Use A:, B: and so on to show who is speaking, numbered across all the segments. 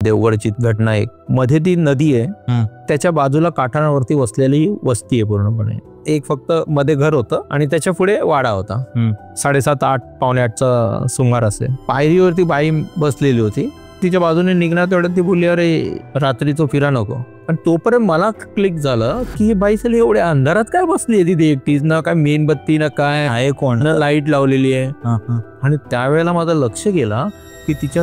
A: देवगडची घटना एक, मध्ये ती नदी आहे, त्याच्या बाजूला काठावरती वसलेली वस्ती आहे पूर्णपणे. एक फक्त मध्ये घर होतं आणि त्याच्या पुढे वाडा होता. 7:30-8 पावणे 8चा सुमार असेल. पायरीवरती बाई बसलेली होती. तिच्या बाजूने निघणार तेवढ्यात ती बोलली, अरे रात्री तो फिरा नको. पण तोपर्यंत मला क्लिक झालं की बाई चल एवढ्या अंधारात काय बसली आहे तिथे एकटीच, ना काय मेणबत्ती ना काय आहे, कोण लाईट लावलेली आहे. आणि त्यावेळेला माझं लक्ष गेला की तिच्या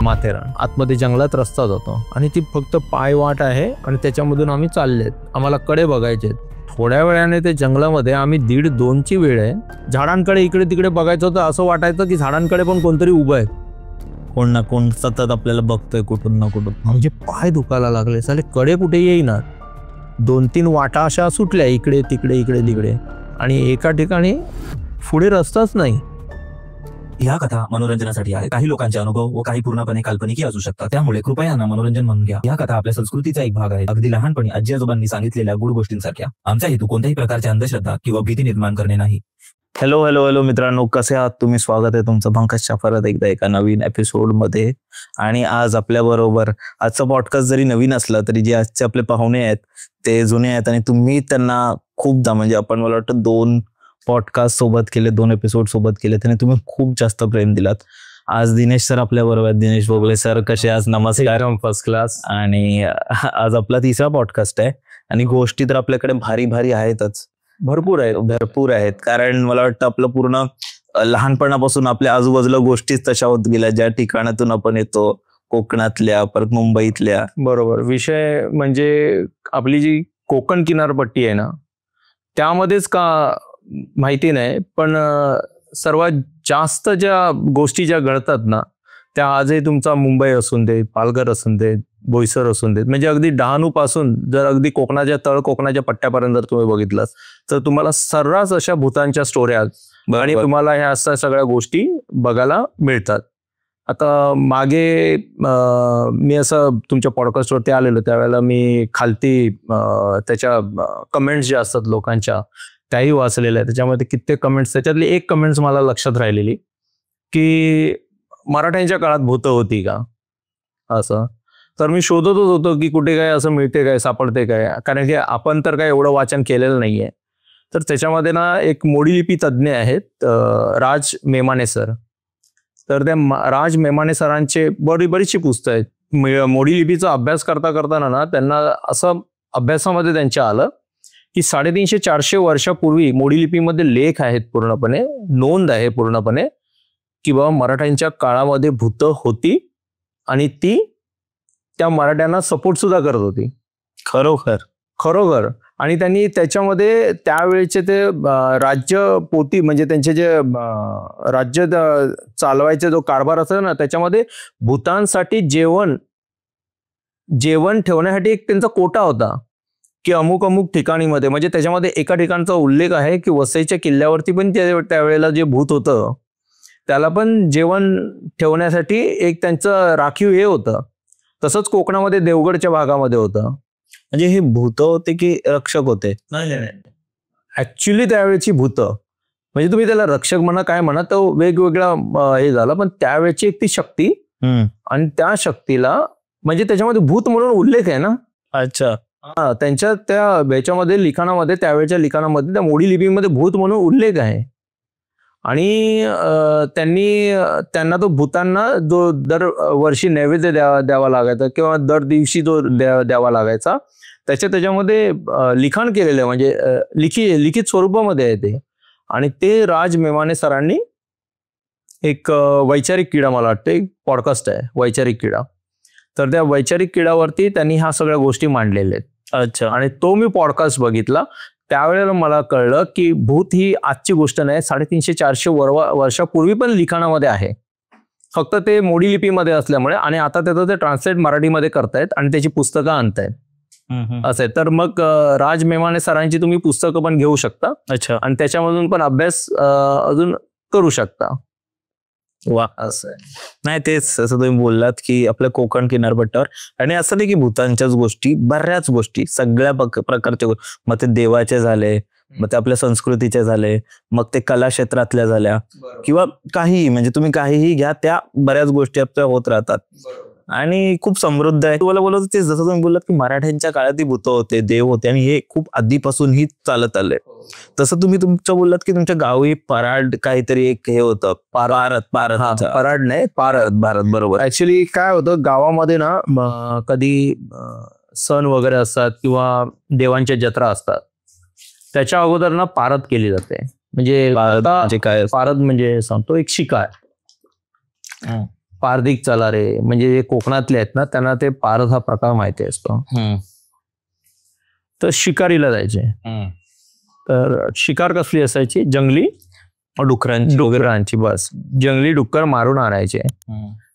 A: माथेरान आतमध्ये जंगलात रस्ता जातो आणि ती फक्त पायवाट आहे आणि त्याच्यामधून आम्ही चाललेत. आम्हाला कडे बघायचे. थोड्या वेळाने ते जंगलामध्ये आम्ही 1:30-2ची वेळ आहे. झाडांकडे इकडे तिकडे बघायचं होतं. असं वाटायचं की झाडांकडे पण कोणतरी उभं आहे, कोण ना कोण सतत आपल्याला बघतोय कुठून ना कुठून. म्हणजे पाय दुखायला लागले. साले कडे कुठे येईना. 2-3 वाटा अशा सुटल्या इकडे तिकडे इकडे तिकडे आणि एका ठिकाणी पुढे रस्ताच नाही.
B: ह्या कथा मनोरंजनासाठी आहे. काही लोकांचे अनुभव व काही पूर्णपणे काल्पनिक असू शकतात. त्यामुळे कृपया यांना मनोरंजन म्हणून घ्या. या कथा आपल्या संस्कृतीचा एक भाग आहे. अगदी लहानपणी आजी आजोबांनी सांगितलेल्या गुड गोष्टींसारख्या. आमचा हेतू कोणत्याही प्रकारच्या अंधश्रद्धा किंवा भीती निर्माण करणे नाही.
C: हॅलो हॅलो हॅलो मित्रांनो, कसे आहात तुम्ही? स्वागत आहे तुमचं पंकजच्या परत एकदा एका नवीन एपिसोडमध्ये. आणि आज आपल्या बरोबर आजचा पॉडकास्ट जरी नवीन असला तरी जे आजचे आपले पाहुणे आहेत ते जुने आहेत आणि तुम्ही त्यांना खूपदा म्हणजे आपण मला वाटतं 2 पॉडकास्ट सोबत केले, 2 एपिसोड सोबत केले, त्याने तुम्ही खूप जास्त प्रेम दिलात. आज दिनेश सर आपल्या बरोबर आहेत. दिनेश बोगले सर कसे? आज नमस्कार.
A: First class.
C: आणि आज आपला 3रा पॉडकास्ट आहे आणि गोष्टी तर आपल्याकडे भारी भारी आहेतच, भरपूर आहेत. कारण मला वाटतं आपलं पूर्ण लहानपणापासून आपल्या आजूबाजूला गोष्टीच तशा होत गेल्या, ज्या ठिकाणातून आपण येतो, कोकणातल्या, परत मुंबईतल्या.
A: बरोबर. विषय म्हणजे आपली जी कोकण किनारपट्टी आहे ना, त्यामध्येच का माहिती नाही, पण सर्वात जास्त ज्या गोष्टी ज्या घडतात ना, त्या आजही तुमचा मुंबई असून दे, पालघर असून दे, बोईसर असून देत, म्हणजे अगदी डहाणू पासून जर अगदी कोकणाच्या तळ कोकणाच्या पट्ट्यापर्यंत जर तुम्ही बघितलं तर तुम्हाला सर्रास अशा भूतांच्या स्टोऱ्या आणि तुम्हाला ह्या अशा सगळ्या गोष्टी बघायला मिळतात. आता मागे मी असं तुमच्या पॉडकास्टवरती आलेलो त्यावेळेला मी खालती त्याच्या कमेंट्स ज्या असतात लोकांच्या त्याही वाचलेल्या आहेत. त्याच्यामध्ये कित्येक कमेंट्स, त्याच्यातली एक कमेंट्स मला लक्षात राहिलेली की मराठ्यांच्या काळात भूतं होती का असं. तर मी शोधतच होतो की कुठे काय असं मिळते काय, सापडते काय, कारण की आपण तर काय एवढं वाचन केलेलं नाहीये. तर त्याच्यामध्ये ना एक मोडीलिपी तज्ज्ञ आहेत राज मेमाने सर. तर त्या राज मेमाने सरांचे बरीचशी पुस्तकं आहेत. मोडीलिपीचा अभ्यास करताना ना त्यांना असं अभ्यासामध्ये त्यांच्या आलं की 350-400 वर्षापूर्वी मोडीलिपीमध्ये लेख आहेत, पूर्णपणे नोंद आहे पूर्णपणे की बाबा मराठ्यांच्या काळामध्ये भूतं होती आणि ती त्या मराठ्यांना सपोर्ट सुद्धा करत होती. खरोखर. आणि त्यांनी त्याच्यामध्ये त्यावेळेचे ते राज्य पोती म्हणजे त्यांचे जे राज्य चालवायचे जो कारभार असतो ना, त्याच्यामध्ये भूतांसाठी जेवण ठेवण्यासाठी एक त्यांचा कोटा होता की अमुक ठिकाणीमध्ये, म्हणजे त्याच्यामध्ये एका ठिकाणचा उल्लेख आहे की वसईच्या किल्ल्यावरती पण त्यावेळेला जे भूत होतं त्याला पण जेवण ठेवण्यासाठी एक त्यांचं राखीव हे होतं. तसंच कोकणामध्ये देवगडच्या भागामध्ये होतं.
C: म्हणजे हे भूतं होते की रक्षक होते?
A: नाही, ऍक्च्युली त्यावेळेची भूतं म्हणजे तुम्ही त्याला रक्षक म्हणा काय म्हणा, तो वेगवेगळा हे झालं, पण त्यावेळेची एक ती शक्ती आणि त्या शक्तीला म्हणजे त्याच्यामध्ये भूत म्हणून उल्लेख आहे ना.
C: अच्छा.
A: त्यांच्या त्या याच्यामध्ये लिखाणामध्ये, त्यावेळेच्या लिखाणामध्ये त्या मोडी लिपीमध्ये भूत म्हणून उल्लेख आहे. आणि त्यांना तो भूतांना जो दर वर्षी नैवेद्य द्यावा लागायचा किंवा दर दिवशी जो द्यावा लागायचा, त्याच्यामध्ये लिखाण केलेलं आहे, म्हणजे लिखित स्वरूपामध्ये आहे ते. आणि ते राज मेमाने सरांनी एक वैचारिक किडा, मला वाटतं एक पॉडकास्ट आहे वैचारिक किडा, तर त्या वैचारिक किडावरती त्यांनी ह्या सगळ्या गोष्टी मांडलेल्या आहेत.
C: अच्छा.
A: आणि तो मी पॉडकास्ट बघितला त्यावेळेला मला कळलं की भूत ही आजची गोष्ट नाही, 350-400 वर्षापूर्वी पण लिखाणामध्ये आहे, फक्त ते मोडी लिपीमध्ये असल्यामुळे. आणि आता त्याचं ते ट्रान्सलेट मराठीमध्ये करतायत आणि त्याची पुस्तकं आणतायत असं आहे. तर मग राज मेमाने सरांची तुम्ही पुस्तकं पण घेऊ शकता.
C: अच्छा.
A: आणि त्याच्यामधून पण अभ्यास अजून करू शकता.
C: वा, असं आहे. नाही, तेच असं तुम्ही बोललात की आपल्या कोकण किनारपट्ट्यावर, आणि असं नाही की भूतांच्याच गोष्टी, बऱ्याच गोष्टी, सगळ्या प्रकारच्या, मग ते देवाचे झाले, मग ते आपल्या संस्कृतीचे झाले, मग ते कला क्षेत्रातल्या झाल्या किंवा काहीही, म्हणजे तुम्ही काहीही घ्या, त्या बऱ्याच गोष्टी आपल्या होत राहतात आणि खूप समृद्ध आहे. तुम्हाला बोलत होते जसं तुम्ही बोललात की मराठ्यांच्या काळात ही भूत होते, देव होते आणि हे खूप आधीपासून ही चालत आलंय. तसं तुम्ही तुमचं बोललात की तुमच्या गावी पराड काहीतरी एक हे होतं, पराड नाही भारत, बरोबर.
A: ऍक्च्युली काय होतं गावामध्ये ना, कधी सण वगैरे असतात किंवा देवांच्या जत्रा असतात, त्याच्या अगोदर ना पारद केली जाते. म्हणजे
C: काय
A: पारद म्हणजे सांगतो एक शिकार, पारदिक चला रे, म्हणजे जे कोकणातले आहेत ना त्यांना ते पारद हा प्रकार माहिती असतो. तर शिकारीला जायचे. तर शिकार कसली असायची? जंगली डुकरांची. बस जंगली डुक्कर मारून आणायचे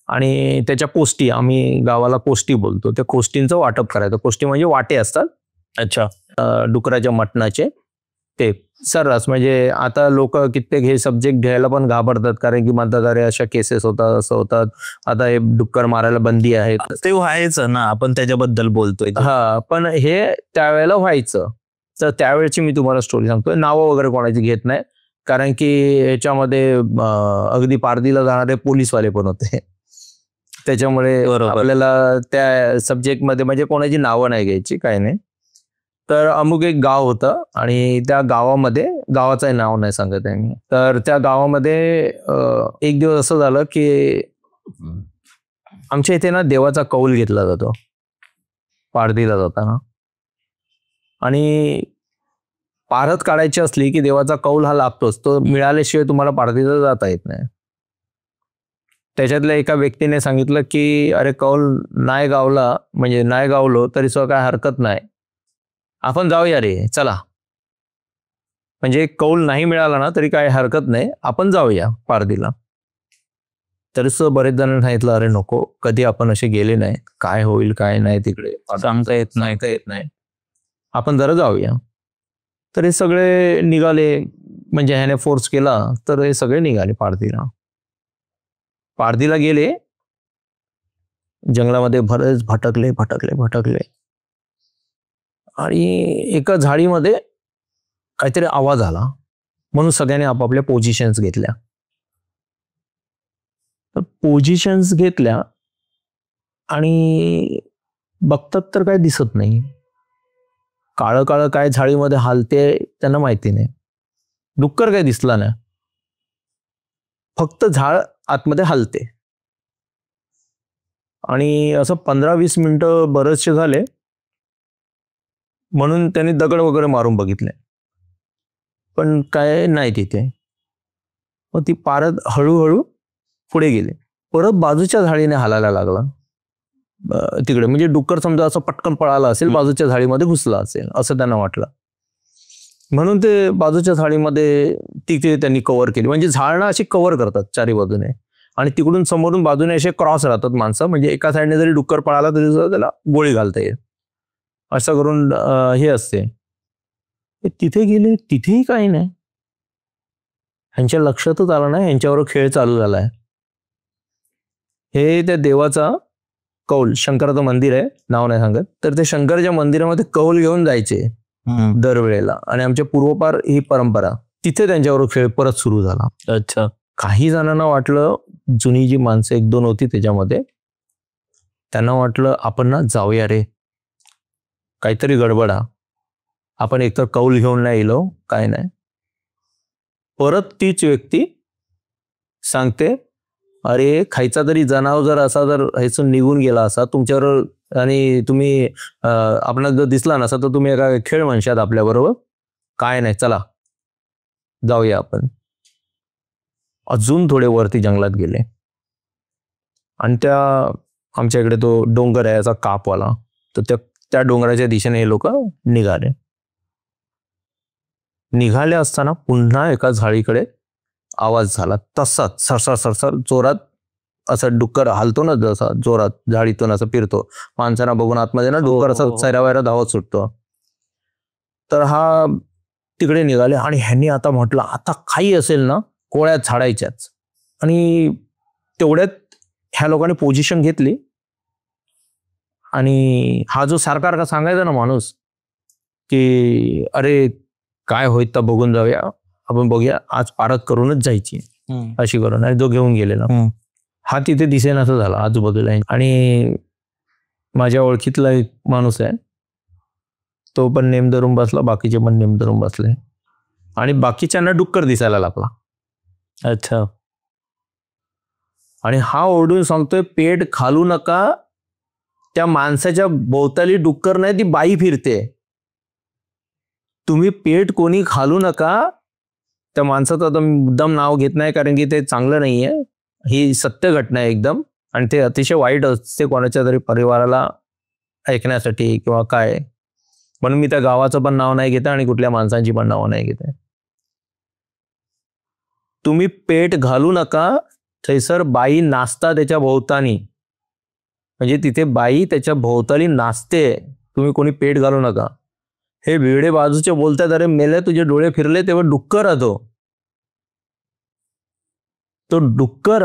A: आणि त्याच्या कोष्टी, आम्ही गावाला कोष्टी बोलतो, त्या कोष्टींचं वाटप करायचं. कोष्टी म्हणजे वाटे असतात.
C: अच्छा.
A: डुकराच्या मटणाचे ते सर्रास, म्हणजे आता लोक कित्येक हे सब्जेक्ट घ्यायला पण घाबरतात, कारण की म्हणतात अरे अशा केसेस होतात, असं होतात, आता हे डुक्कर मारायला बंदी आहे.
C: ते व्हायचं ना, आपण त्याच्याबद्दल बोलतोय.
A: हा, पण हे त्यावेळेला व्हायचं. तर त्यावेळेची मी तुम्हाला स्टोरी सांगतोय. नावं वगैरे कोणाची घेत नाही, कारण की याच्यामध्ये अगदी पारदीला जाणारे पोलीसवाले पण होते, त्याच्यामुळे आपल्याला त्या सब्जेक्ट मध्ये म्हणजे कोणाची नावं नाही घ्यायची, काय नाही. तर अमुक एक गाव होतं आणि त्या गावामध्ये, गावाचं नाव नाही सांगत आहे मी, तर त्या गावामध्ये एक दिवस असं झालं की आमच्या इथे ना देवाचा कौल घेतला जातो पारदीला जाताना, आणि पारद काढायची असली की देवाचा कौल हा लागतोच. तो मिळाल्याशिवाय तुम्हाला पारदीला जाता येत नाही. त्याच्यातल्या एका व्यक्तीने सांगितलं की अरे कौल नाही गावला, म्हणजे नाही गावलो तरी सुद्धा काय हरकत नाही, आपण जाऊया रे, चला. म्हणजे कौल नाही मिळाला ना तरी काय हरकत नाही, आपण जाऊया पारदीला. तरी सुद्धा बरेच जण सांगितलं अरे नको, कधी आपण असे गेले नाही, काय होईल काय नाही तिकडे सांगता येत नाही, आपण जरा जाऊया. तर हे सगळे निघाले, म्हणजे ह्याने फोर्स केला तर हे सगळे निघाले पारदीला गेले. जंगलामध्ये बरेच भटकले आणि एका झाडीमध्ये काहीतरी आवाज आला, म्हणून सगळ्यांनी आपापल्या पोझिशन्स घेतल्या. तर पोझिशन्स घेतल्या आणि बघतात तर काय दिसत नाही, काळं काय झाडीमध्ये हालते त्यांना माहिती नाही. डुक्कर काय दिसला नाही, फक्त झाड आतमध्ये हलते. आणि असं 15-20 मिनिटं बरेचसे झाले, म्हणून त्यांनी दगड वगैरे मारून बघितले, पण काय नाही तिथे. मग ती पारद हळूहळू पुढे गेली, परत बाजूच्या झाडीने हालायला लागला तिकडे. म्हणजे डुक्कर समजा असं पटकन पळाला असेल, बाजूच्या झाडीमध्ये घुसला असेल असं त्यांना वाटलं, म्हणून ते बाजूच्या झाडीमध्ये तिथे त्यांनी कव्हर केली. म्हणजे झाडं अशी कव्हर करतात चारी बाजूने, आणि तिकडून समोरून बाजूने असे क्रॉस राहतात माणसं, म्हणजे एका साईडने जरी डुक्कर पळाला तरी सुद्धा त्याला गोळी घालता येईल, असं करून हे असते. तिथे गेले, तिथेही काही नाही. ह्यांच्या लक्षातच आलं नाही ह्यांच्यावर खेळ चालू झालाय. हे त्या देवाचा कौल, शंकराचं मंदिर आहे, नाव नाही सांगत, तर ते शंकराच्या मंदिरामध्ये कौल घेऊन जायचे दरवेळेला, आणि आमच्या पूर्वपार ही परंपरा. तिथे त्यांच्यावर खेळ परत सुरू झाला.
C: अच्छा.
A: काही जणांना वाटलं, जुनी जी माणसं 1-2 होती त्याच्यामध्ये, त्यांना वाटलं आपण ना जाऊया रे, काहीतरी गडबडा, आपण एकतर कौल घेऊन नाही येलो, काय नाही. परत तीच व्यक्ती सांगते अरे खायचा तरी जनावर जर असा जर ह्यातून निघून गेला असा तुमच्यावर, आणि तुम्ही आपणाला जर दिसला नसा तर तुम्ही एका खेळ म्हणशात आपल्या बरोबर, काय नाही चला जाऊया आपण. अजून थोडे वरती जंगलात गेले आणि त्या आमच्या इकडे तो डोंगर आहे याचा कापवाला, तर त्या डोंगराच्या दिशेने हे लोक निघाले असताना पुन्हा एका झाडीकडे आवाज झाला, तसाच सरसर जोरात. असं डुक्कर हालतो ना जसा जोरात झाडीतून असं फिरतो, माणसांना बघून आतमध्ये ना डुक्कर असं सैरावैरा धावत सुटतो. तर हा तिकडे निघाले आणि ह्यांनी आता म्हटलं आता काही असेल ना कोळ्या झाडायच्याच, आणि तेवढ्यात ह्या लोकांनी पोझिशन घेतली. आणि हा जो सारखा सांगायचा ना माणूस की अरे काय होईल तर बघून जाऊया, आपण बघूया, आज पारख करूनच जायची अशी करून. आणि जो घेऊन गेलेला हा तिथे दिसेन असं झाला आजूबाजूला. आणि माझ्या ओळखीतला एक माणूस आहे, तो पण नेम धरून बसला, बाकीचे पण नेम धरून बसले आणि बाकीच्यांना डुक्कर दिसायला लागला.
C: अच्छा.
A: आणि हा ओरडून सांगतोय, पेट खालू नका, त्या माणसाच्या भोवताली डुक्कर नाही, ती बाई फिरते, तुम्ही पेट कोणी खालू नका. त्या माणसाचं आता मुद्दाम नाव घेत नाही, कारण की ते चांगलं नाहीये, ही सत्य घटना आहे एकदम, आणि ते अतिशय वाईट असते कोणाच्या तरी परिवाराला ऐकण्यासाठी किंवा काय. म्हणून मी त्या गावाचं पण नाव नाही घेत आणि कुठल्या माणसांची पण नाव नाही घेत. तुम्ही पेट घालू नका, थैसर बाई नाचता त्याच्या भोवतानी, म्हणजे तिथे बाई त्याच्या भोवताली नाचते, तुम्ही कोणी पेट घालू नका. हे भिडे बाजूचे बोलतात, अरे मेले तुझे डोळे फिरले, तेव्हा डुक्कर आतो, तो डुक्कर.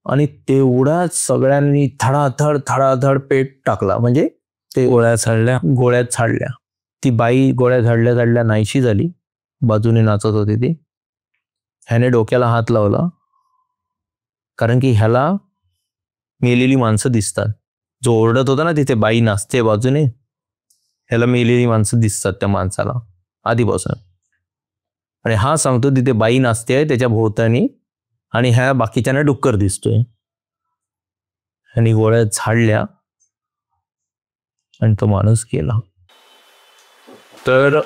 A: आणि तेवढाच सगळ्यांनी थडाथड पेट टाकला, म्हणजे ते गोळ्यात छाडल्या. ती बाई गोळ्या झाडल्या नाहीशी झाली, बाजूने नाचत होती ती. ह्याने डोक्याला हात लावला, कारण की ह्याला मेलेली माणसं दिसतात. जो ओरडत होता ना तिथे बाई नाचते बाजूने, ह्याला मेलेली माणसं दिसतात त्या माणसाला आधीपासून. आणि हा सांगतो तिथे बाई नाचते त्याच्या भोवतानी, आणि ह्या बाकीच्यांना डुक्कर दिसतोय. ह्यानी गोळ्या झाडल्या आणि तो माणूस गेला. तर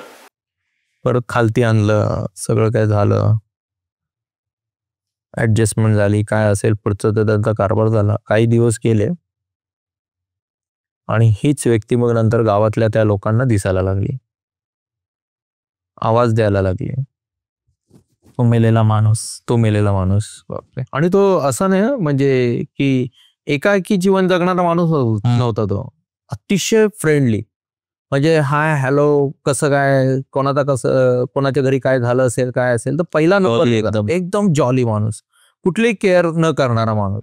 A: परत खालती आणलं, सगळं काय झालं, ऍडजस्टमेंट झाली, काय असेल पुढचं तर त्यांचा कारभार झाला. काही दिवस गेले आणि हीच व्यक्ती मग नंतर गावातल्या त्या लोकांना दिसायला लागली, आवाज द्यायला लागली, तो मेलेला माणूस. बापरे. आणि तो असा नाही म्हणजे की एकाएकी जीवन जगणारा माणूस नव्हता, तो अतिशय फ्रेंडली, म्हणजे हाय हॅलो कसं काय, कोणाच्या घरी काय झालं असेल, काय असेल तर पहिला नंबर, एकदम जॉली माणूस, कुठली केअर न करणारा माणूस.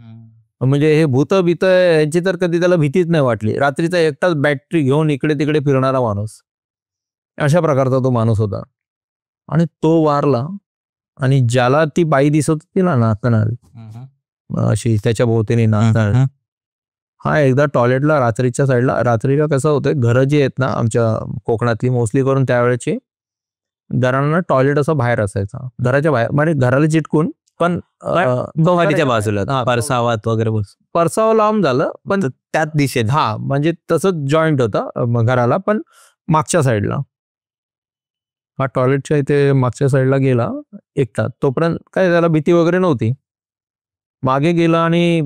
A: म्हणजे हे भूत भीत यांची तर कधी त्याला भीतीच नाही वाटली. रात्रीचा एकटाच बॅटरी घेऊन इकडे तिकडे फिरणारा माणूस, अशा प्रकारचा तो माणूस होता. आणि तो वारला. आणि ज्याला ती बाई दिसत होती ना नाचणारी, अशी त्याच्या भोवतीने नाचणार, हा एकदा टॉयलेटला रात्रीच्या साईडला, रात्रीला कसं होतं, घरं जी आहेत ना आमच्या कोकणातली मोस्टली करून त्यावेळेची घरांना टॉयलेट असं बाहेर असायचा, घराच्या बाहेर, म्हणजे घराला चिटकून, पण
C: बाजूला परसावात वगैरे
A: परसावा लांब झालं, पण
C: त्यात दिशेत,
A: हा म्हणजे तसंच जॉईंट होता घराला, पण मागच्या साईडला. हा टॉयलेटच्या इथे मागच्या साईडला गेला एकटा, तोपर्यंत काय त्याला भीती वगैरे नव्हती. मागे गेला आणि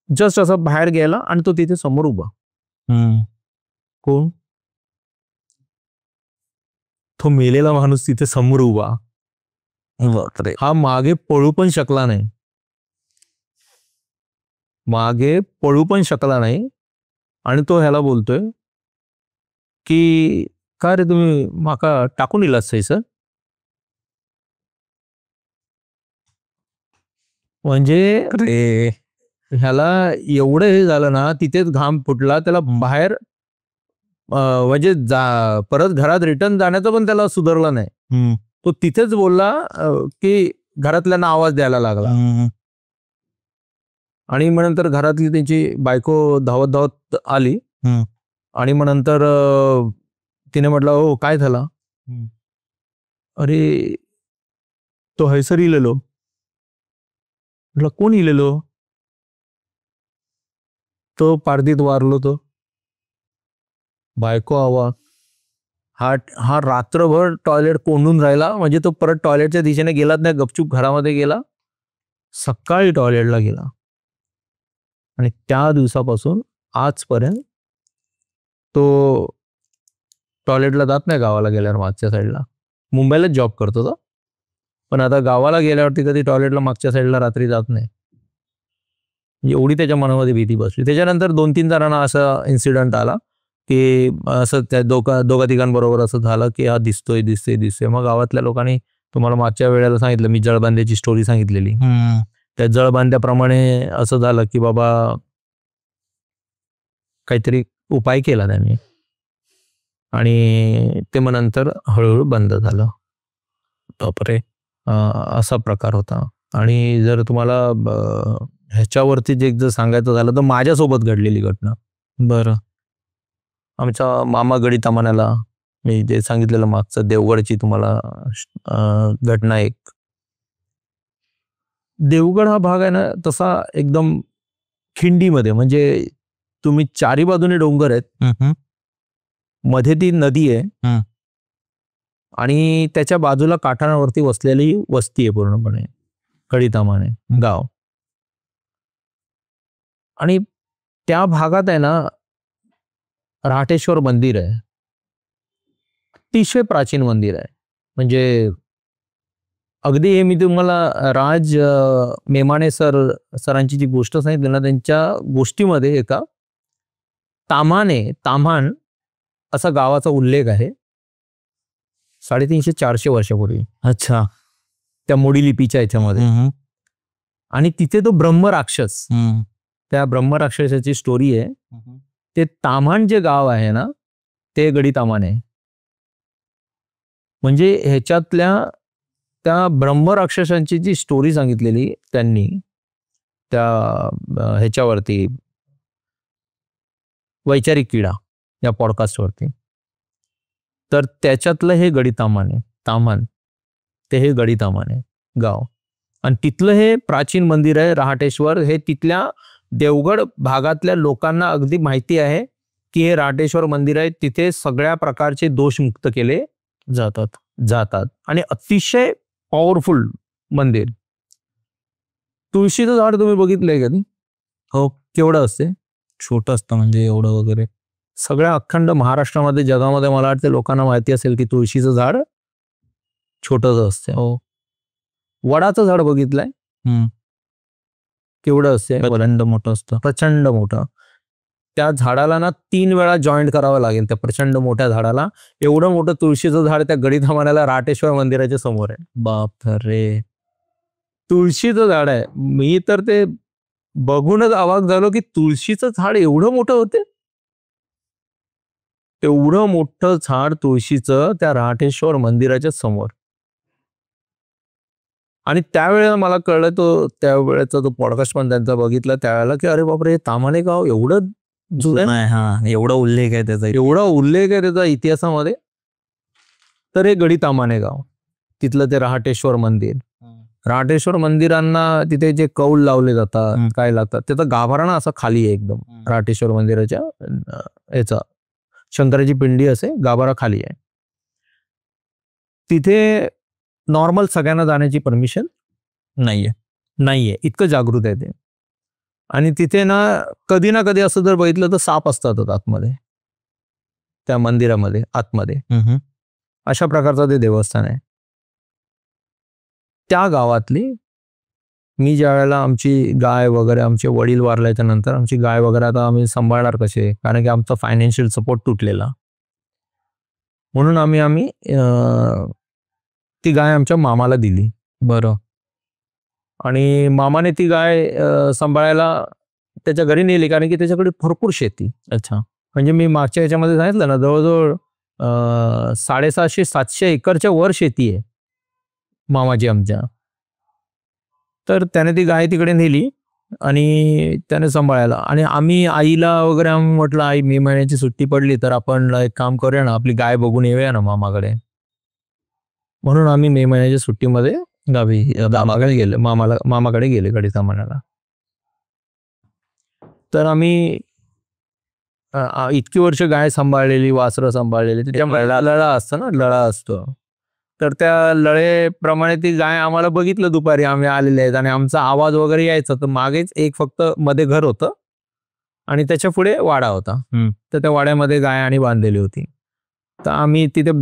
A: जस्ट असं बाहेर गेला आणि तो तिथे समोर उभा. कोण? तो मेलेला माणूस तिथे समोर उभा. हा मागे पळू पण शकला नाही, आणि तो ह्याला बोलतोय की काय रे तुम्ही माका टाकून दिलात सर. म्हणजे ह्याला एवढं हे झालं ना, तिथेच घाम फुटला त्याला बाहेर, म्हणजे परत घरात रिटर्न जाण्याचं पण त्याला सुधारलं नाही. तो तिथेच बोलला की घरातल्यांना आवाज द्यायला लागला. आणि मग नंतर घरातली त्यांची बायको धावत धावत आली, आणि मग नंतर तिने म्हटलं, हो काय झाला? अरे तो हैसर इलेलो. म्हटलं कोण इलेलो? तो पारदीत वारलो तो. बायको आवा. हा रात्रभर टॉयलेट कोंडून राहिला, म्हणजे तो परत टॉयलेटच्या दिशेने गेलाच नाही, गपचूप घरामध्ये गेला, सकाळी टॉयलेटला गेला. आणि त्या दिवसापासून आजपर्यंत तो टॉयलेटला जात नाही गावाला गेल्यावर मागच्या साईडला. मुंबईलाच जॉब करतो तो, पण आता गावाला गेल्यावरती कधी टॉयलेटला मागच्या साईडला रात्री जात नाही. एवढी त्याच्या मनामध्ये भीती बसली. त्याच्यानंतर 2-3 जणांना असा इन्सिडेंट आला की असं त्या दोघा तिघांबरोबर असं झालं की हा दिसतोय. मग गावातल्या लोकांनी, तुम्हाला मागच्या वेळेला सांगितलं मी जळबांध्याची स्टोरी सांगितलेली, त्या जळबांध्याप्रमाणे असं झालं की बाबा काहीतरी उपाय केला त्यांनी. आणि ते मग नंतर हळूहळू बंद झालं. बापरे. असा प्रकार होता. आणि जर तुम्हाला ह्याच्यावरती जे जर सांगायचं झालं तर माझ्यासोबत घडलेली घटना.
C: बरं.
A: आमच्या मामा गडी तामाण्याला मी जे सांगितलेलं मागचं देवगडची तुम्हाला घटना एक. देवगड हा भाग आहे ना तसा एकदम खिंडीमध्ये, म्हणजे तुम्ही चारी बाजूने डोंगर आहेत, मध्ये ती नदी आहे आणि त्याच्या बाजूला काठावरती वसलेली वस्ती आहे पूर्णपणे, गडी तामाणे गाव. आणि त्या भागात आहे ना राहटेश्वर मंदिर आहे, अतिशय प्राचीन मंदिर आहे. म्हणजे अगदी हे मी तुम्हाला राज मेमाने सरांची जी गोष्ट सांगितली ना, त्यांच्या गोष्टीमध्ये एका ताम्हाण असा गावाचा उल्लेख आहे 350-400 वर्षापूर्वी.
C: अच्छा.
A: त्या मोडी लिपीच्या याच्यामध्ये. आणि तिथे तो ब्रह्मराक्षस, त्या ब्रह्मराक्षसाची स्टोरी आहे. ते ताम्हाण जे गाव आहे ना ते गडी ताम्हाण आहे. म्हणजे ह्याच्यातल्या त्या ब्रह्मराक्षसांची जी स्टोरी सांगितलेली त्यांनी त्या ह्याच्यावरती वैचारिक किडा या पॉडकास्टवरती, तर त्याच्यातलं हे गडी ताम्हाण आहे. ताम्हाण ते हे गडी ताम्हाण आहे गाव. आणि तिथलं हे प्राचीन मंदिर आहे राहटेश्वर. हे तिथल्या देवगड भागातल्या लोकांना अगदी माहिती आहे की हे राहटेश्वर मंदिर आहे. तिथे सगळ्या प्रकारचे दोष मुक्त केले जातात आणि अतिशय पॉवरफुल मंदिर. तुळशीचं झाड तुम्ही बघितलंय कधी?
C: हो.
A: केवढं असते?
C: छोटं असतं, म्हणजे एवढं वगैरे.
A: सगळ्या अखंड महाराष्ट्रामध्ये जगामध्ये मला वाटतं लोकांना माहिती असेल की तुळशीचं झाड छोटंच असते.
C: हो.
A: वडाचं झाड बघितलंय? केवढं असते?
C: प्रचंड मोठं असतं.
A: प्रचंड मोठं. त्या झाडाला ना 3 वेळा जॉईंट करावं लागेल त्या प्रचंड मोठ्या झाडाला. एवढं मोठं तुळशीचं झाड त्या गडी ताम्हाण्याला राहटेश्वर मंदिराच्या समोर आहे.
C: बाप रे.
A: तुळशीचं झाड आहे. मी तर ते बघूनच अवाक झालो की तुळशीचं झाड एवढं मोठं होते. एवढं मोठं झाड तुळशीचं त्या राहटेश्वर मंदिराच्या समोर. आणि त्यावेळेला मला कळलं, तो त्यावेळेचा तो पॉडकास्ट पण त्यांचा बघितला त्यावेळेला, की अरे बापरे, हे ताम्हाणे गाव एवढं जुनं आहे.
C: हा, एवढा उल्लेख आहे त्याचा,
A: एवढा उल्लेख आहे त्याचा इतिहासामध्ये. तर हे गडी ताम्हाणे गाव, तिथलं ते राहटेश्वर मंदिर. राहटेश्वर मंदिरांना तिथे जे कौल लावले जातात, काय लागतात, त्याचा गाभारा ना असा खाली आहे एकदम. राहटेश्वर मंदिराच्या याचा शंकराची पिंडी असे गाभारा खाली आहे. तिथे नॉर्मल सगळ्यांना जाण्याची परमिशन नाहीये. इतकं जागृत आहे ते. आणि तिथे ना कधी ना कधी असं जर बघितलं तर साप असतात आतमध्ये, त्या मंदिरामध्ये आतमध्ये. अशा प्रकारचं ते देवस्थान आहे. त्या गावातली मी ज्या वेळेला आमची गाय वगैरे, आमचे वडील वारल्याच्या नंतर आमची गाय वगैरे आता आम्ही सांभाळणार कसे, कारण की आमचा फायनान्शियल सपोर्ट तुटलेला. म्हणून आम्ही ती गाय आमच्या मामाला दिली.
C: बरं.
A: आणि मामाने ती गाय सांभाळायला त्याच्या घरी नेली, कारण की त्याच्याकडे भरपूर शेती.
C: अच्छा.
A: म्हणजे मी मागच्या ह्याच्यामध्ये सांगितलं ना, जवळजवळ 650-700 एकरच्या वर शेती आहे मामाची आमच्या. तर त्याने ती गाय तिकडे नेली आणि त्याने सांभाळायला. आणि आम्ही आईला वगैरे आम्ही म्हटलं, आई मे महिन्याची सुट्टी पडली तर आपण एक काम करूया ना, आपली गाय बघून येऊया ना मामाकडे. म्हणून आम्ही मे महिन्याच्या सुट्टीमध्ये गावी मामाकडे गेले, मामाकडे गेले गडी ताम्हाण्याला. तर आम्ही इतकी वर्ष गाय सांभाळलेली, वासरं सांभाळलेली, त्याच्या लळा असतं ना, लळा असतो. तर त्या लळेप्रमाणे ती गाय आम्हाला बघितलं दुपारी आम्ही आलेले आहेत आणि आमचा आवाज वगैरे यायचा. तर मागेच एक फक्त मध्ये घर होतं आणि त्याच्या पुढे वाडा होता. तर त्या वाड्यामध्ये गाय आणि बांधलेली होती. तर आम्ही तिथे,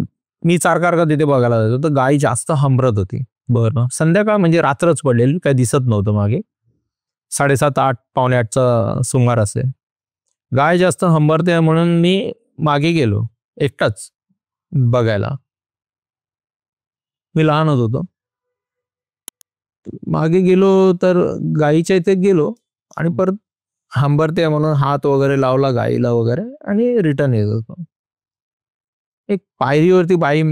A: मी सारखा तिथे बघायला जातो. तर गाय जास्त हंबरत होती. बरं. संध्याकाळ म्हणजे रात्रच पडलेली, काही दिसत नव्हतं मागे. 7:30-8, पावणे 8चा सुमार असेल. गाय जास्त हंबरते म्हणून मी मागे गेलो एकटाच बघायला. मी लहानच होतो. मागे गेलो तर गायीच्या इथे गेलो आणि परत हंबरते म्हणून हात वगैरे लावला गायीला वगैरे आणि रिटर्न येत होतो. एक पायरीवरती बाई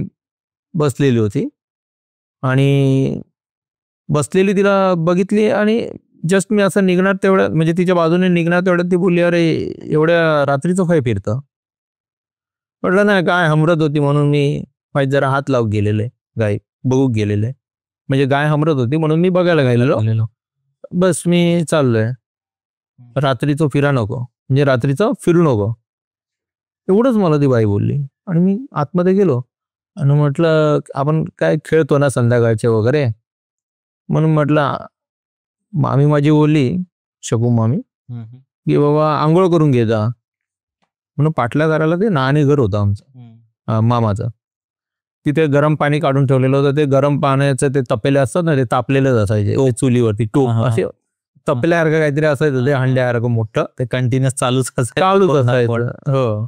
A: बसलेली होती आणि बसलेली तिला बघितली आणि जस्ट मी असं निघणार तेवढ्या म्हणजे तिच्या बाजूने निघणार तेवढ्यात ती बोलली, अरे एवढ्या रात्रीचं काय फिरतं. म्हटलं नाही गाय हमरत होती म्हणून मी माझी जरा हात लावून गेलेले गाय बघू गेलेले, म्हणजे गाय हमरत होती म्हणून मी बघायला गेलेलो. बस मी चाललोय, रात्रीचं फिरा नको म्हणजे रात्रीचं फिरू नको, एवढंच मला ती बाई बोलली. आणि मी आतमध्ये गेलो आणि म्हटलं आपण काय खेळतो ना संध्याकाळचे वगैरे, म्हणून म्हटलं मामी माझी बोलली शकू मामी की बाबा आंघोळ करून घे जा म्हणून. पाटल्या घराला ते नाणे घर होतं आमचं मामाचं, तिथे गरम पाणी काढून ठेवलेलं होतं. ते गरम पाण्याचं ते तपेले असतात ना ते तापलेलेच असायचे चुलीवरती, टोप असे तपल्यासारखं काहीतरी असायचं ते हंड्यासारखं मोठं, ते कंटिन्युअस चालूच असायचं. हो,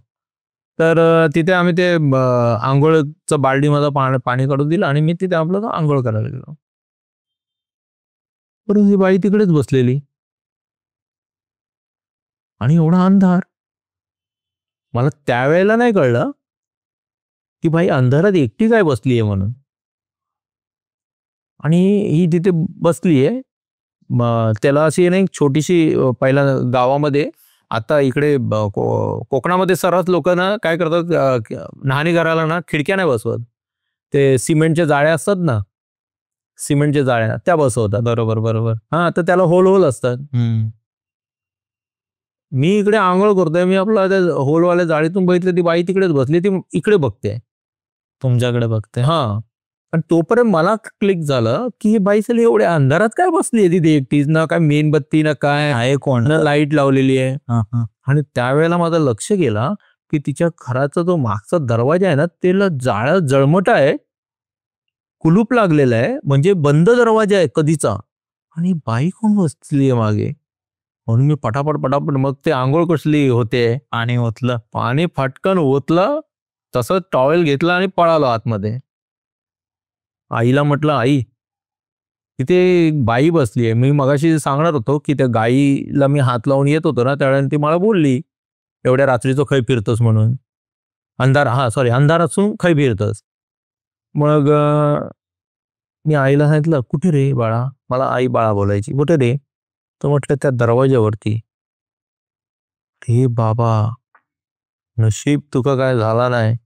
A: तर तिथे आम्ही ते आंघोळचं बालडीमध्ये पाणी काढून दिलं आणि मी तिथे आपलं आंघोळ करायला गेलो. परंतु ही बाई तिकडेच बसलेली आणि एवढा अंधार. मला त्यावेळेला नाही कळलं की बाई अंधारात एकटी काय बसलीये म्हणून. आणि ही तिथे बसलीये, त्याला अशी नाही छोटीशी, पहिला गावामध्ये, आता इकडे कोकणामध्ये सर्रास लोक ना काय करतात, न्हाणी घराला ना खिडक्या नाही बसवत, ते सिमेंटच्या जाळ्या असतात ना, सिमेंटच्या जाळ्या त्या बसवतात.
C: बरोबर बरोबर.
A: हा, तर त्याला होल होल असतात. मी इकडे आंघोळ करतोय, मी आपला त्या होलवाल्या जाळीतून बघितलं ती बाई तिकडेच बसली, ती इकडे बघते,
C: तुमच्याकडे बघते.
A: हा, आणि तोपर्यंत मला क्लिक झालं की ही बाई चल एवढ्या अंधारात काय बसली आहे तिथे एकटीच, ना काय मेणबत्ती ना काय
C: आहे, कोण
A: ना लाईट लावलेली आहे. आणि त्यावेळेला माझं लक्ष गेला की तिच्या घराचा जो मागचा दरवाजा आहे ना त्याला जाळ्या जळमट आहे, कुलूप लागलेला आहे, म्हणजे बंद दरवाजा आहे कधीचा, आणि बाई कोण बसली आहे मागे. म्हणून मी पटापट मग ते आंघोळ कसली होते, पाणी फटकन ओतलं, तसं टॉवेल घेतला आणि पळालो आतमध्ये. आईला म्हटलं आई तिथे बाई बसली आहे. मी मगाशी सांगणार होतो की त्या गाईला मी हात लावून येत होतो ना, त्यावेळेला ती मला बोलली एवढ्या रात्रीचं खै फिरतोस म्हणून, अंधार असून खै फिरतोस. मग मी आईला सांगितलं कुठे रे बाळा, मला आई बाळा बोलायची, कुठे रे, तर म्हटलं त्या दरवाज्यावरती. हे बाबा नशीब तुका काय झाला नाही,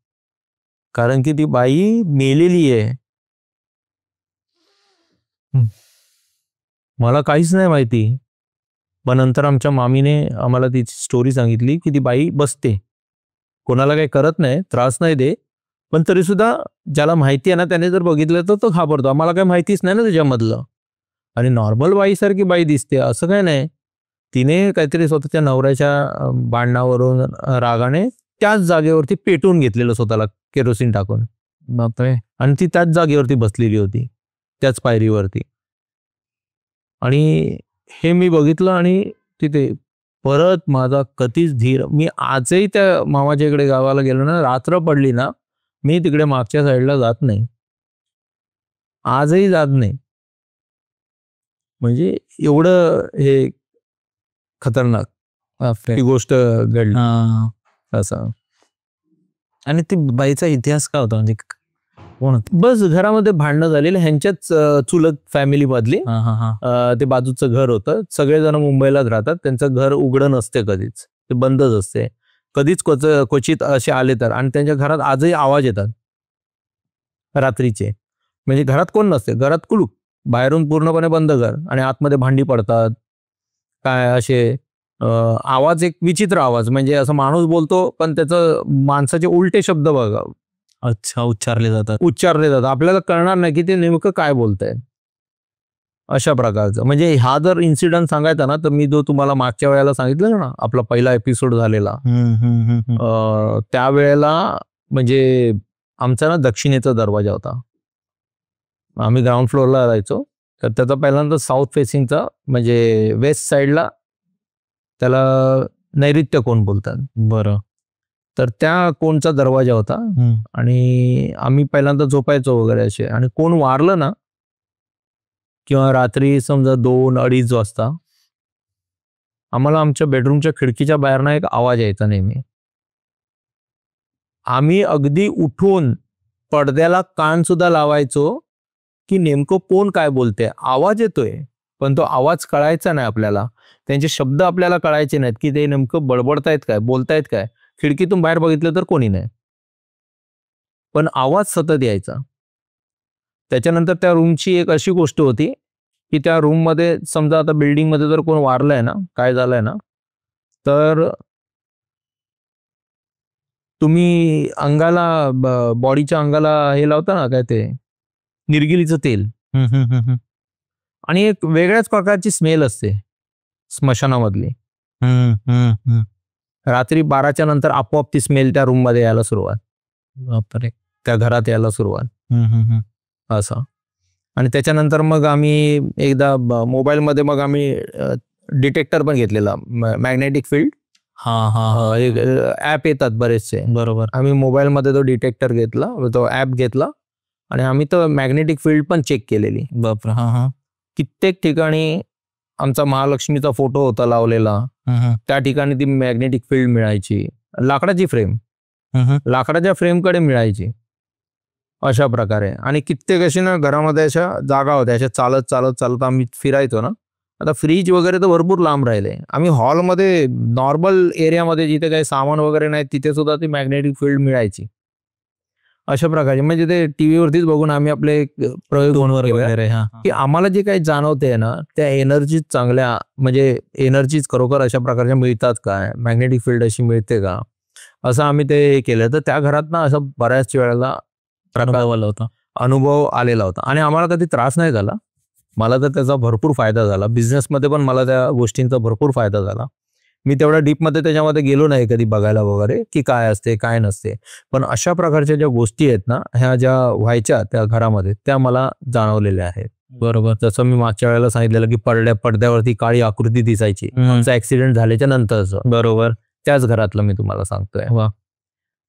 A: कारण की ती बाई मेलेली आहे. मला काहीच नाही माहिती, पण नंतर आमच्या मामीने आम्हाला ती स्टोरी सांगितली की ती बाई बसते, कोणाला काही करत नाही, त्रास नाही दे, पण तरी सुद्धा ज्याला माहिती आहे ना त्याने जर बघितलं तर तो घाबरतो. आम्हाला काही माहितीच नाही ना त्याच्यामधलं. आणि नॉर्मल बाईसारखी बाई दिसते असं काय नाही, तिने काहीतरी स्वतःच्या नवऱ्याच्या भांडणावरून रागाने त्याच जागेवरती पेटवून घेतलेलं स्वतःला केरोसिन टाकून, आणि ती त्याच जागेवरती बसलेली होती, त्याच पायरीवरती. आणि हे मी बघितलं आणि तिथे परत माझा कधीच धीर, मी आजही त्या मामाच्या इकडे गावाला गेलो ना, रात्र पडली ना, मी तिकडे मागच्या साईडला जात नाही, आजही जात नाही. म्हणजे एवढं हे खतरनाक ही गोष्ट घडली असं.
C: आणि ती बाईचा इतिहास काय होता, म्हणजे कोण होती?
A: बस घरामध्ये भांडणं झालेले ह्यांच्याच चुलत फॅमिली मधली. ते बाजूचं घर होतं, सगळेजण मुंबईलाच राहतात, त्यांचं घर उघडं नसते कधीच, ते बंदच असते, कधीच क्वचित असे आले तर. आणि त्यांच्या घरात आजही आवाज येतात रात्रीचे, म्हणजे घरात कोण नसते, घरात कुलूप, बाहेरून पूर्णपणे बंद घर, आणि आतमध्ये भांडी पडतात काय असे आवाज, एक विचित्र आवाज, म्हणजे असं माणूस बोलतो पण त्याचं माणसाचे उलटे शब्द बघा.
C: अच्छा, उच्चारले जातात.
A: आपल्याला कळणार नाही की ते नेमकं काय बोलतंय, अशा प्रकारचं. म्हणजे हा जर इन्सिडेंट सांगायचा ना, तर मी जो तुम्हाला मागच्या वेळेला सांगितलं ना, आपला पहिला एपिसोड झालेला, त्यावेळेला म्हणजे आमचा ना दक्षिणेचा दरवाजा होता, आम्ही ग्राउंड फ्लोअरला राहायचो, तर त्याचा पहिल्यांदा साऊथ फेसिंगचा, म्हणजे वेस्ट साईडला त्याला नैऋत्य कोण बोलतात.
C: बरं.
A: तर त्या कोणचा दरवाजा होता, आणि आम्ही पहिल्यांदा झोपायचो वगैरे असे, आणि कोण वारलं ना किंवा रात्री समजा 2-2:30 वाजता आम्हाला आमच्या बेडरूमच्या खिडकीच्या बाहेरनं एक आवाज यायचा नेहमी, आम्ही अगदी उठून पडद्याला कान सुद्धा लावायचो की नेमकं कोण काय बोलते. आवाज येतोय पण तो आवाज कळायचा नाही आपल्याला, त्यांचे शब्द आपल्याला कळायचे नाहीत की ते नेमकं बडबडतायत काय, बोलतायत काय. खिडकीतून बाहेर बघितलं तर कोणी नाही, पण आवाज सतत यायचा. त्याच्यानंतर त्या रूमची एक अशी गोष्ट होती की त्या रूम मध्ये समजा आता बिल्डिंग मध्ये जर कोण वारलंय ना, काय झालंय ना, तर तुम्ही अंगाला बॉडीच्या अंगाला हे लावता ना, काय ते निर्गिलीचं तेल, आणि एक वेगळ्याच प्रकारची स्मेल असते स्मशानामधली. रात्री 12च्या नंतर आपोआप ती स्मेल त्या रूम मध्ये यायला सुरुवात, बापरे, त्या घरात यायला सुरुवात असं. आणि त्याच्यानंतर मग आम्ही एकदा मोबाईलमध्ये मग आम्ही डिटेक्टर पण घेतलेला, मॅग्नेटिक फील्ड. एक ॲप येतात बरेचसे, बरोबर. आम्ही मोबाईलमध्ये तो डिटेक्टर घेतला, तो ॲप घेतला आणि आम्ही तो मॅग्नेटिक फील्ड पण चेक केलेली. बापरे. कित्येक ठिकाणी आमचा महालक्ष्मीचा फोटो होता लावलेला, त्या ठिकाणी ती मॅग्नेटिक फील्ड मिळायची. लाकडाची फ्रेम, लाकडाच्या फ्रेमकडे मिळायची अशा प्रकारे. आणि कित्येक अशी ना घरामध्ये अशा जागा होत्या, अशा चालत चालत चालत आम्ही फिरायचो ना. आता फ्रीज वगैरे तर भरपूर लांब राहिले, आम्ही हॉलमध्ये नॉर्मल एरियामध्ये जिथे काही सामान वगैरे नाही तिथे सुद्धा ती मॅग्नेटिक फील्ड मिळायची अशा प्रकारचे. म्हणजे ते टीव्हीवरतीच बघून आम्ही आपले प्रयोग वगैरे की आम्हाला जे काही जाणवते ना, त्या एनर्जीज चांगल्या, म्हणजे एनर्जीज खरोखर अशा प्रकारच्या मिळतात काय, मॅग्नेटिक फील्ड अशी मिळते का, असं आम्ही ते केलं. तर त्या घरात ना असं बऱ्याच वेळेला अनुभव आलेला होता आणि आम्हाला कधी त्रास नाही झाला. मला तर त्याचा भरपूर फायदा झाला, बिझनेसमध्ये पण मला त्या गोष्टींचा भरपूर फायदा झाला. मी तेवढ्या डीपमध्ये त्याच्यामध्ये गेलो नाही कधी बघायला वगैरे की काय असते काय नसते, पण अशा प्रकारच्या ज्या गोष्टी आहेत ना, ह्या ज्या व्हायच्या त्या घरामध्ये, त्या मला जाणवलेल्या आहेत. बरोबर. जसं मी मागच्या वेळेला सांगितलेलं की पडद्यावरती काळी आकृती दिसायची, आमचा ऍक्सिडेंट झाल्याच्या नंतरच, बरोबर, त्याच घरातलं मी तुम्हाला सांगतोय. वा,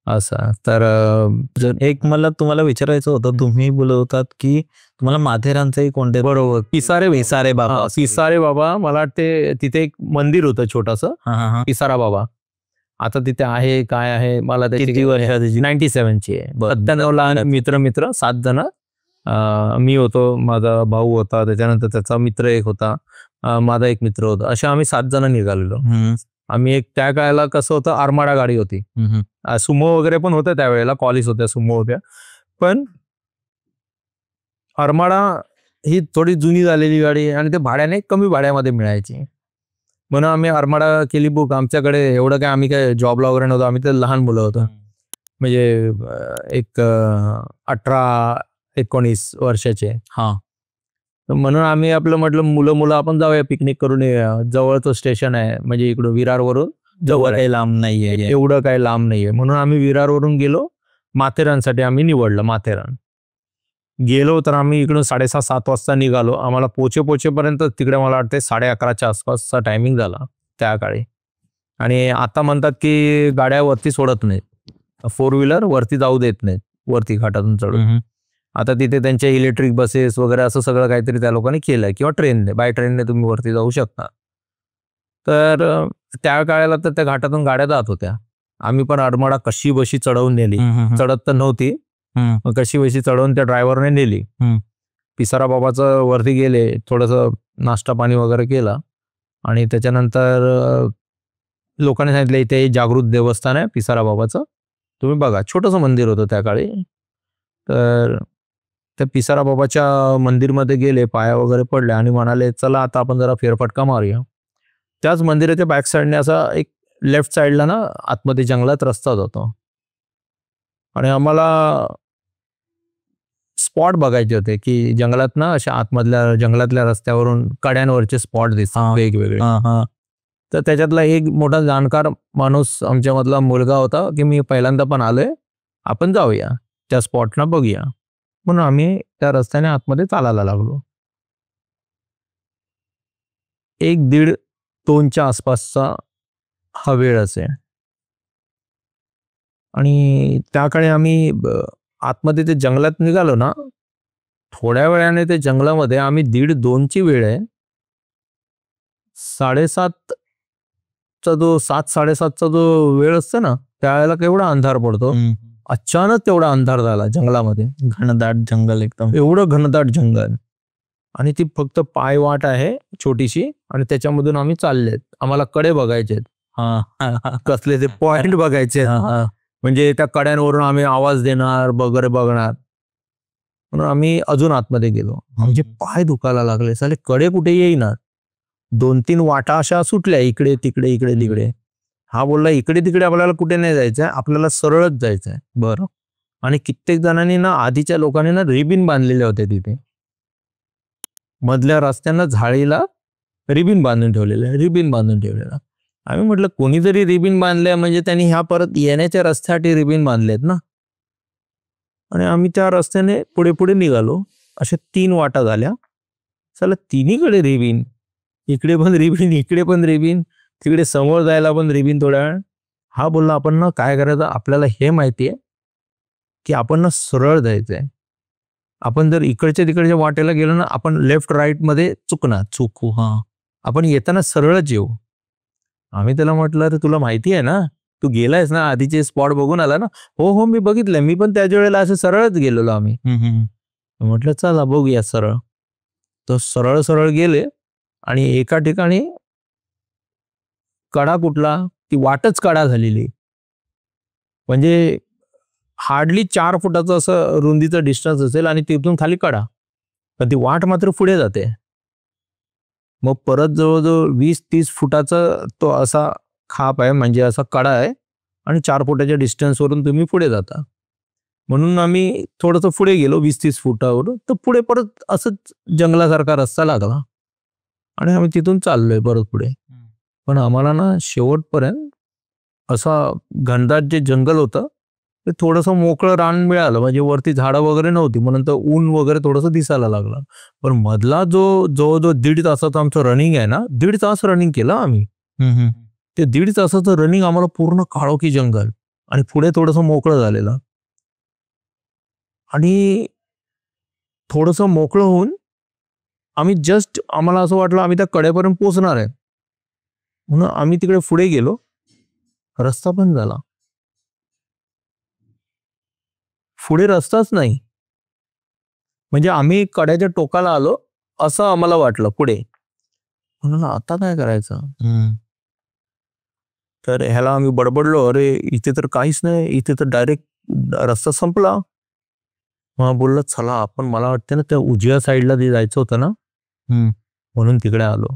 A: असं. तर
C: एक मला तुम्हाला विचारायचं होतं, तुम्ही बोलवतात की तुम्हाला माथेरानचंही कोणते,
A: बरोबर,
C: पिसारे बाबा.
A: पिसारे बाबा, मला वाटते तिथे एक मंदिर होतं छोटंसं, पिसारा बाबा. आता तिथे आहे काय आहे मला
C: किती वर्ष?
A: 97ची आहे. 97ला मित्र 7 जण, मी होतो, माझा भाऊ होता, त्याच्यानंतर त्याचा मित्र एक होता, माझा एक मित्र होता, अशा आम्ही 7 जण निघालेलो. आम्ही एक, त्या काळाला कसं होतं, आरमाडा गाडी होती, सुमो वगैरे पण होत्या त्यावेळेला, कॉलिस होत्या, सुमो होत्या, पण आरमाडा ही थोडी जुनी झालेली गाडी आणि ते भाड्याने कमी भाड्यामध्ये मिळायची, म्हणून आम्ही आरमाडा केली बुक. आमच्याकडे एवढं काय, आम्ही काय जॉबला वगैरे नव्हतो, आम्ही तर लहान मुलं होतो, म्हणजे एक 18-19 वर्षाचे. म्हणून आम्ही आपलं म्हटलं मुलं आपण जाऊया, पिकनिक करून येऊया, जवळचं स्टेशन आहे, म्हणजे इकडं विरारवरून
C: जवळ, काही लांब नाहीये,
A: एवढं काही लांब नाहीये, म्हणून आम्ही विरारवरून गेलो. माथेरानसाठी आम्ही निवडलं माथेरान. गेलो तर आम्ही इकडून 6:30-7 वाजता निघालो. आम्हाला पोचेपर्यंत तिकडे मला वाटते 11:30च्या आसपासचा टायमिंग झाला त्या काळी. आणि आता म्हणतात की गाड्या वरती सोडत नाहीत, 4 व्हीलर वरती जाऊ देत नाहीत, वरती घाटातून चढून. आता तिथे त्यांच्या इलेक्ट्रिक बसेस वगैरे असं सगळं काहीतरी त्या लोकांनी केलंय, किंवा ट्रेनने, बाय ट्रेनने तुम्ही वरती जाऊ शकता. तर त्या काळाला तर त्या घाटातून गाड्या जात होत्या. आम्ही पण आरमाडा कशी बशी चढवून नेली, चढत तर नव्हती, कशी बशी चढवून त्या ड्रायव्हरने नेली. पिसारा बाबाचं वरती गेले, थोडंसं नाश्ता पाणी वगैरे केला आणि त्याच्यानंतर लोकांनी सांगितलं इथे जागृत देवस्थान आहे पिसारा बाबाचं, तुम्ही बघा. छोटंसं मंदिर होतं त्या काळी. तर त्या पिसारा बाबाच्या मंदिरमध्ये गेले, पाया वगैरे पडले आणि म्हणाले चला आता आपण जरा फेरफटका मारूया. त्याच मंदिराच्या बॅक साईडने असा एक लेफ्ट साईडला ना आतमध्ये जंगलात रस्ता जातो आणि आम्हाला स्पॉट बघायचे होते की जंगलात ना अशा आतमधल्या जंगलातल्या रस्त्यावरून कड्यांवरचे स्पॉट दिसतात वेगवेगळे. तर त्याच्यातला एक मोठा जाणकार माणूस आमच्यामधला मुलगा होता की मी पहिल्यांदा पण आलोय, आपण जाऊया त्या स्पॉटना बघूया, म्हणून आम्ही त्या रस्त्याने आतमध्ये चालायला लागलो. 1-1.5-2च्या आसपासचा हा वेळ असेल आणि त्याकडे आम्ही आतमध्ये ते जंगलात निघालो ना, थोड्या वेळाने ते जंगलामध्ये आम्ही 1:30-2ची वेळ आहे, 7:30चा जो 7-7:30चा जो वेळ असतो ना त्यावेळेला केवढा अंधार पडतो. अचानक तेवढा अंधार झाला जंगलामध्ये,
C: घनदाट जंगल एकदम.
A: एवढं घनदाट जंगल, आणि ती फक्त पायवाट आहे छोटीशी, आणि त्याच्यामधून आम्ही चाललेत. आम्हाला कडे बघायचे, कसले ते पॉइंट बघायचे, म्हणजे त्या कड्यांवरून आम्ही आवाज देणार वगैरे बघणार. म्हणून आम्ही अजून आतमध्ये गेलो. आमचे पाय दुखायला लागले, साले कडे कुठे येईनात. 2-3 वाटा अशा सुटल्या, इकडे तिकडे इकडे तिकडे. हा बोलला इकडे तिकडे आपल्याला कुठे नाही जायचंय, आपल्याला सरळच जायचंय. बरं. आणि कित्येक जणांनी ना, आधीच्या लोकांनी ना रिबीन बांधलेले होते तिथे, मधल्या रस्त्यांना झाडीला रिबीन बांधून ठेवलेलं. आम्ही म्हटलं कोणीतरी रिबीन बांधले म्हणजे त्यांनी ह्या परत येण्याच्या रस्त्यासाठी रिबीन बांधलेत ना. आणि आम्ही त्या रस्त्याने पुढे पुढे निघालो. अशा 3 वाटा झाल्या, चला तिन्हीकडे रिबीन, इकडे पण रिबीन, इकडे पण रिबीन, तिकडे समोर जायला पण रिबीन थोड्या वेळ. हा बोलला आपण ना काय करायचं, आपल्याला हे माहिती आहे की आपण ना सरळ जायचंय. आपण जर इकडच्या तिकडच्या वाटेला गेलो ना, आपण लेफ्ट राईट मध्ये चुकू. आपण येताना सरळच येऊ. आम्ही त्याला म्हटलं अरे तुला माहिती आहे ना, तू गेलायस ना, आधीचे स्पॉट बघून आला ना. हो मी बघितलंय, मी पण त्याच वेळेला असं सरळच गेलेलो आम्ही. म्हटलं चला बघूया सरळ. तर सरळ गेले, आणि एका ठिकाणी कडा कुठला, ती वाटच कडा झालेली, म्हणजे हार्डली 4 फुटाचं असं रुंदीचं डिस्टन्स असेल, आणि तिथून खाली कडा, पण ती वाट मात्र पुढे जाते. मग परत जवळजवळ 20-30 फुटाचा तो असा खाप आहे, म्हणजे असा कडा आहे, आणि 4 फुटाच्या डिस्टन्सवरून तुम्ही पुढे जाता. म्हणून आम्ही थोडंसं पुढे गेलो 20-30 फुटावरून. तर पुढे परत असंच जंगलासारखा रस्ता लागला, आणि आम्ही तिथून चाललोय परत पुढे. पण आम्हाला ना शेवटपर्यंत असा घनदाट जे जंगल होतं ते थोडंसं मोकळं रान मिळालं, म्हणजे वरती झाडं वगैरे नव्हती, म्हणून तर ऊन वगैरे थोडंसं दिसायला लागलं. पण मधला जो जवळजवळ 1.5 तासाचं आमचं रनिंग आहे ना, 1.5 तास रनिंग केलं आम्ही. ते 1.5 तासाचं रनिंग आम्हाला पूर्ण काळोखी जंगल, आणि पुढे थोडंसं मोकळं झालेलं, आणि थोडंसं मोकळं होऊन आम्ही जस्ट, आम्हाला असं वाटलं आम्ही त्या कडेपर्यंत पोहोचणार आहे, म्हणून आम्ही तिकडे पुढे गेलो. रस्ता पण झाला, पुढे रस्ताच नाही, म्हणजे आम्ही कड्याच्या टोकाला आलो असं आम्हाला वाटलं पुढे. म्हणून आता काय करायचं. तर ह्याला आम्ही बडबडलो, अरे इथे तर काहीच नाही, इथे तर डायरेक्ट रस्ता संपला. मग बोललं चला आपण, मला वाटतं ना त्या उजव्या साईडला जे जायचं होतं ना, म्हणून तिकडे आलो.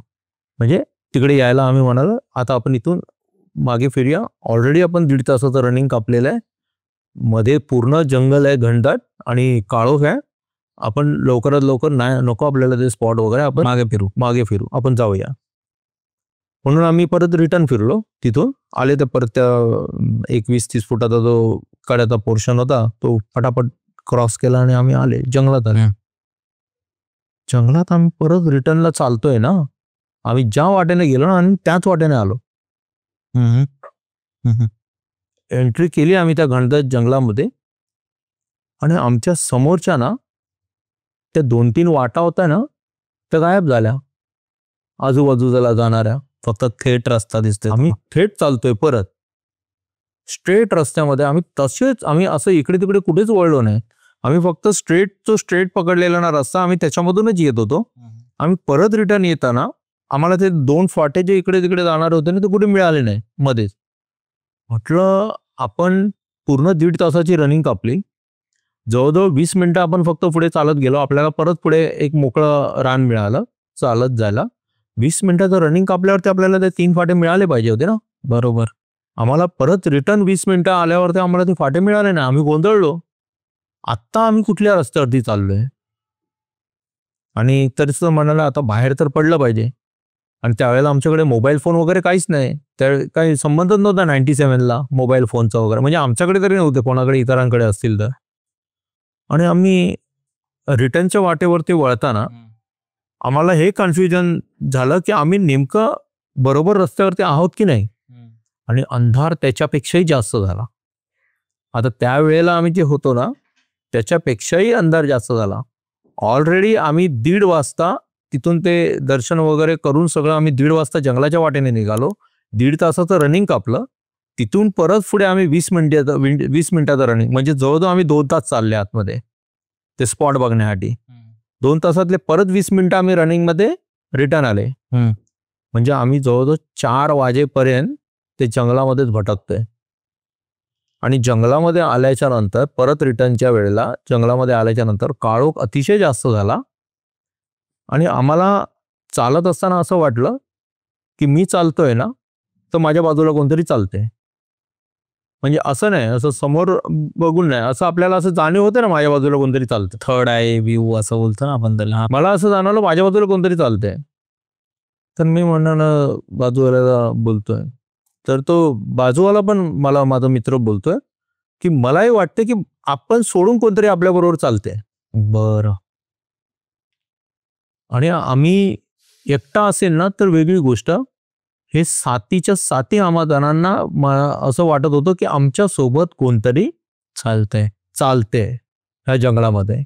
A: म्हणजे तिकडे यायला आम्ही म्हणालो आता आपण इथून मागे फिरूया. ऑलरेडी आपण 1.5 तासाचं रनिंग कापलेलं आहे, मध्ये पूर्ण जंगल आहे, घनदाट आणि काळोख आहे. आपण लवकरात लवकर नाही, नको आपल्याला ते स्पॉट वगैरे, आपण मागे फिरू, आपण जाऊया. म्हणून आम्ही परत रिटर्न फिरलो, तिथून आले तर परत त्या 20-30 फुटाचा जो कड्याचा पोर्शन होता तो फटाफट क्रॉस केला, आणि आम्ही आले जंगलात. जंगलात आम्ही परत रिटर्नला चालतोय ना, आम्ही ज्या वाटेने गेलो ना आणि त्याच वाटेने आलो. एंट्री केली आम्ही त्या घनदाट जंगलामध्ये, आणि आमच्या समोरच्या ना त्या 2-3 वाटा होत्या ना, त्या गायब झाल्या आजूबाजूला जाणाऱ्या.
C: फक्त थेट रस्ता दिसतोय.
A: आम्ही थेट चालतोय परत स्ट्रेट रस्त्यामध्ये. आम्ही तसेच, आम्ही असं इकडे तिकडे कुठेच वळलो नाही, आम्ही फक्त स्ट्रेट पकडलेला ना रस्ता, आम्ही त्याच्यामधूनच येत होतो. आम्ही परत रिटर्न येताना आम्हाला ते 2 फाटे जे इकडे तिकडे जाणार होते ना, ते कुठे मिळाले नाही मध्येच. म्हटलं आपण पूर्ण 1.5 तासाची रनिंग कापली, जवळजवळ 20 मिनिटं आपण फक्त पुढे चालत गेलो, आपल्याला परत पुढे एक मोकळं रान मिळालं चालत जायला. 20 मिनिटाचं रनिंग कापल्यावरती आपल्याला ते 3 फाटे मिळाले पाहिजे होते ना.
C: बरोबर.
A: आम्हाला परत रिटर्न 20 मिनिटं आल्यावरती आम्हाला ते फाटे मिळाले नाही. आम्ही गोंधळलो, आत्ता आम्ही कुठल्या रस्त्यावरती चाललोय. आणि तरीच म्हणाला आता बाहेर तर पडलं पाहिजे. आणि त्यावेळेला आमच्याकडे मोबाईल फोन वगैरे काहीच नाही, त्या काही संबंधच नव्हता 97ला मोबाईल फोनचा वगैरे, म्हणजे आमच्याकडे तरी नव्हते, कोणाकडे इतरांकडे असतील तर. आणि आम्ही रिटर्नच्या वाटेवरती वळताना आम्हाला हे कन्फ्युजन झालं की आम्ही नेमकं बरोबर रस्त्यावरती आहोत की नाही. आणि अंधार त्याच्यापेक्षाही जास्त झाला. आता त्यावेळेला आम्ही जे होतो ना त्याच्यापेक्षाही अंधार जास्त झाला. ऑलरेडी आम्ही 1:30 वाजता तिथून ते दर्शन वगैरे करून सगळं आम्ही 1:30 वाजता जंगलाच्या वाटेने निघालो. 1.5 तासाचं रनिंग कापलं, तिथून परत पुढे आम्ही 20 मिनिटाचं रनिंग, म्हणजे जवळजवळ आम्ही 2 तास चालले आतमध्ये ते स्पॉट बघण्यासाठी. 2 तासातले परत 20 मिनिटं आम्ही रनिंग मध्ये रिटर्न आले. म्हणजे आम्ही जवळजवळ 4 वाजेपर्यंत ते जंगलामध्येच भटकतोय. आणि जंगलामध्ये आल्याच्या नंतर परत रिटर्नच्या वेळेला जंगलामध्ये आल्याच्या नंतर काळोख अतिशय जास्त झाला आणि आम्हाला चालत असताना असं वाटलं की मी चालतोय ना तर माझ्या बाजूला कोणतरी चालतंय. म्हणजे असं नाही, असं समोर बघून नाही, असं आपल्याला असं जाणीव होते ना माझ्या बाजूला कोणतरी चालतंय,
C: थर्ड आय व्ह्यू असं बोलतो ना आपण त्याला.
A: मला असं जाणवलं माझ्या बाजूला कोणतरी चालतंय. तर मी म्हणणं बाजूवाल्याला बोलतोय, तर तो बाजूवाला पण मला माझा मित्र बोलतोय की मलाही वाटतं की आपण सोडून कोणतरी आपल्या बरोबर चालतंय.
C: बरं.
A: आणि आम्ही एकटा असेल ना तर वेगळी गोष्ट, हे साथीच्या साथी आम्हा जणांना असं वाटत होतं की आमच्या सोबत कोणतरी चालतंय ह्या जंगलामध्ये.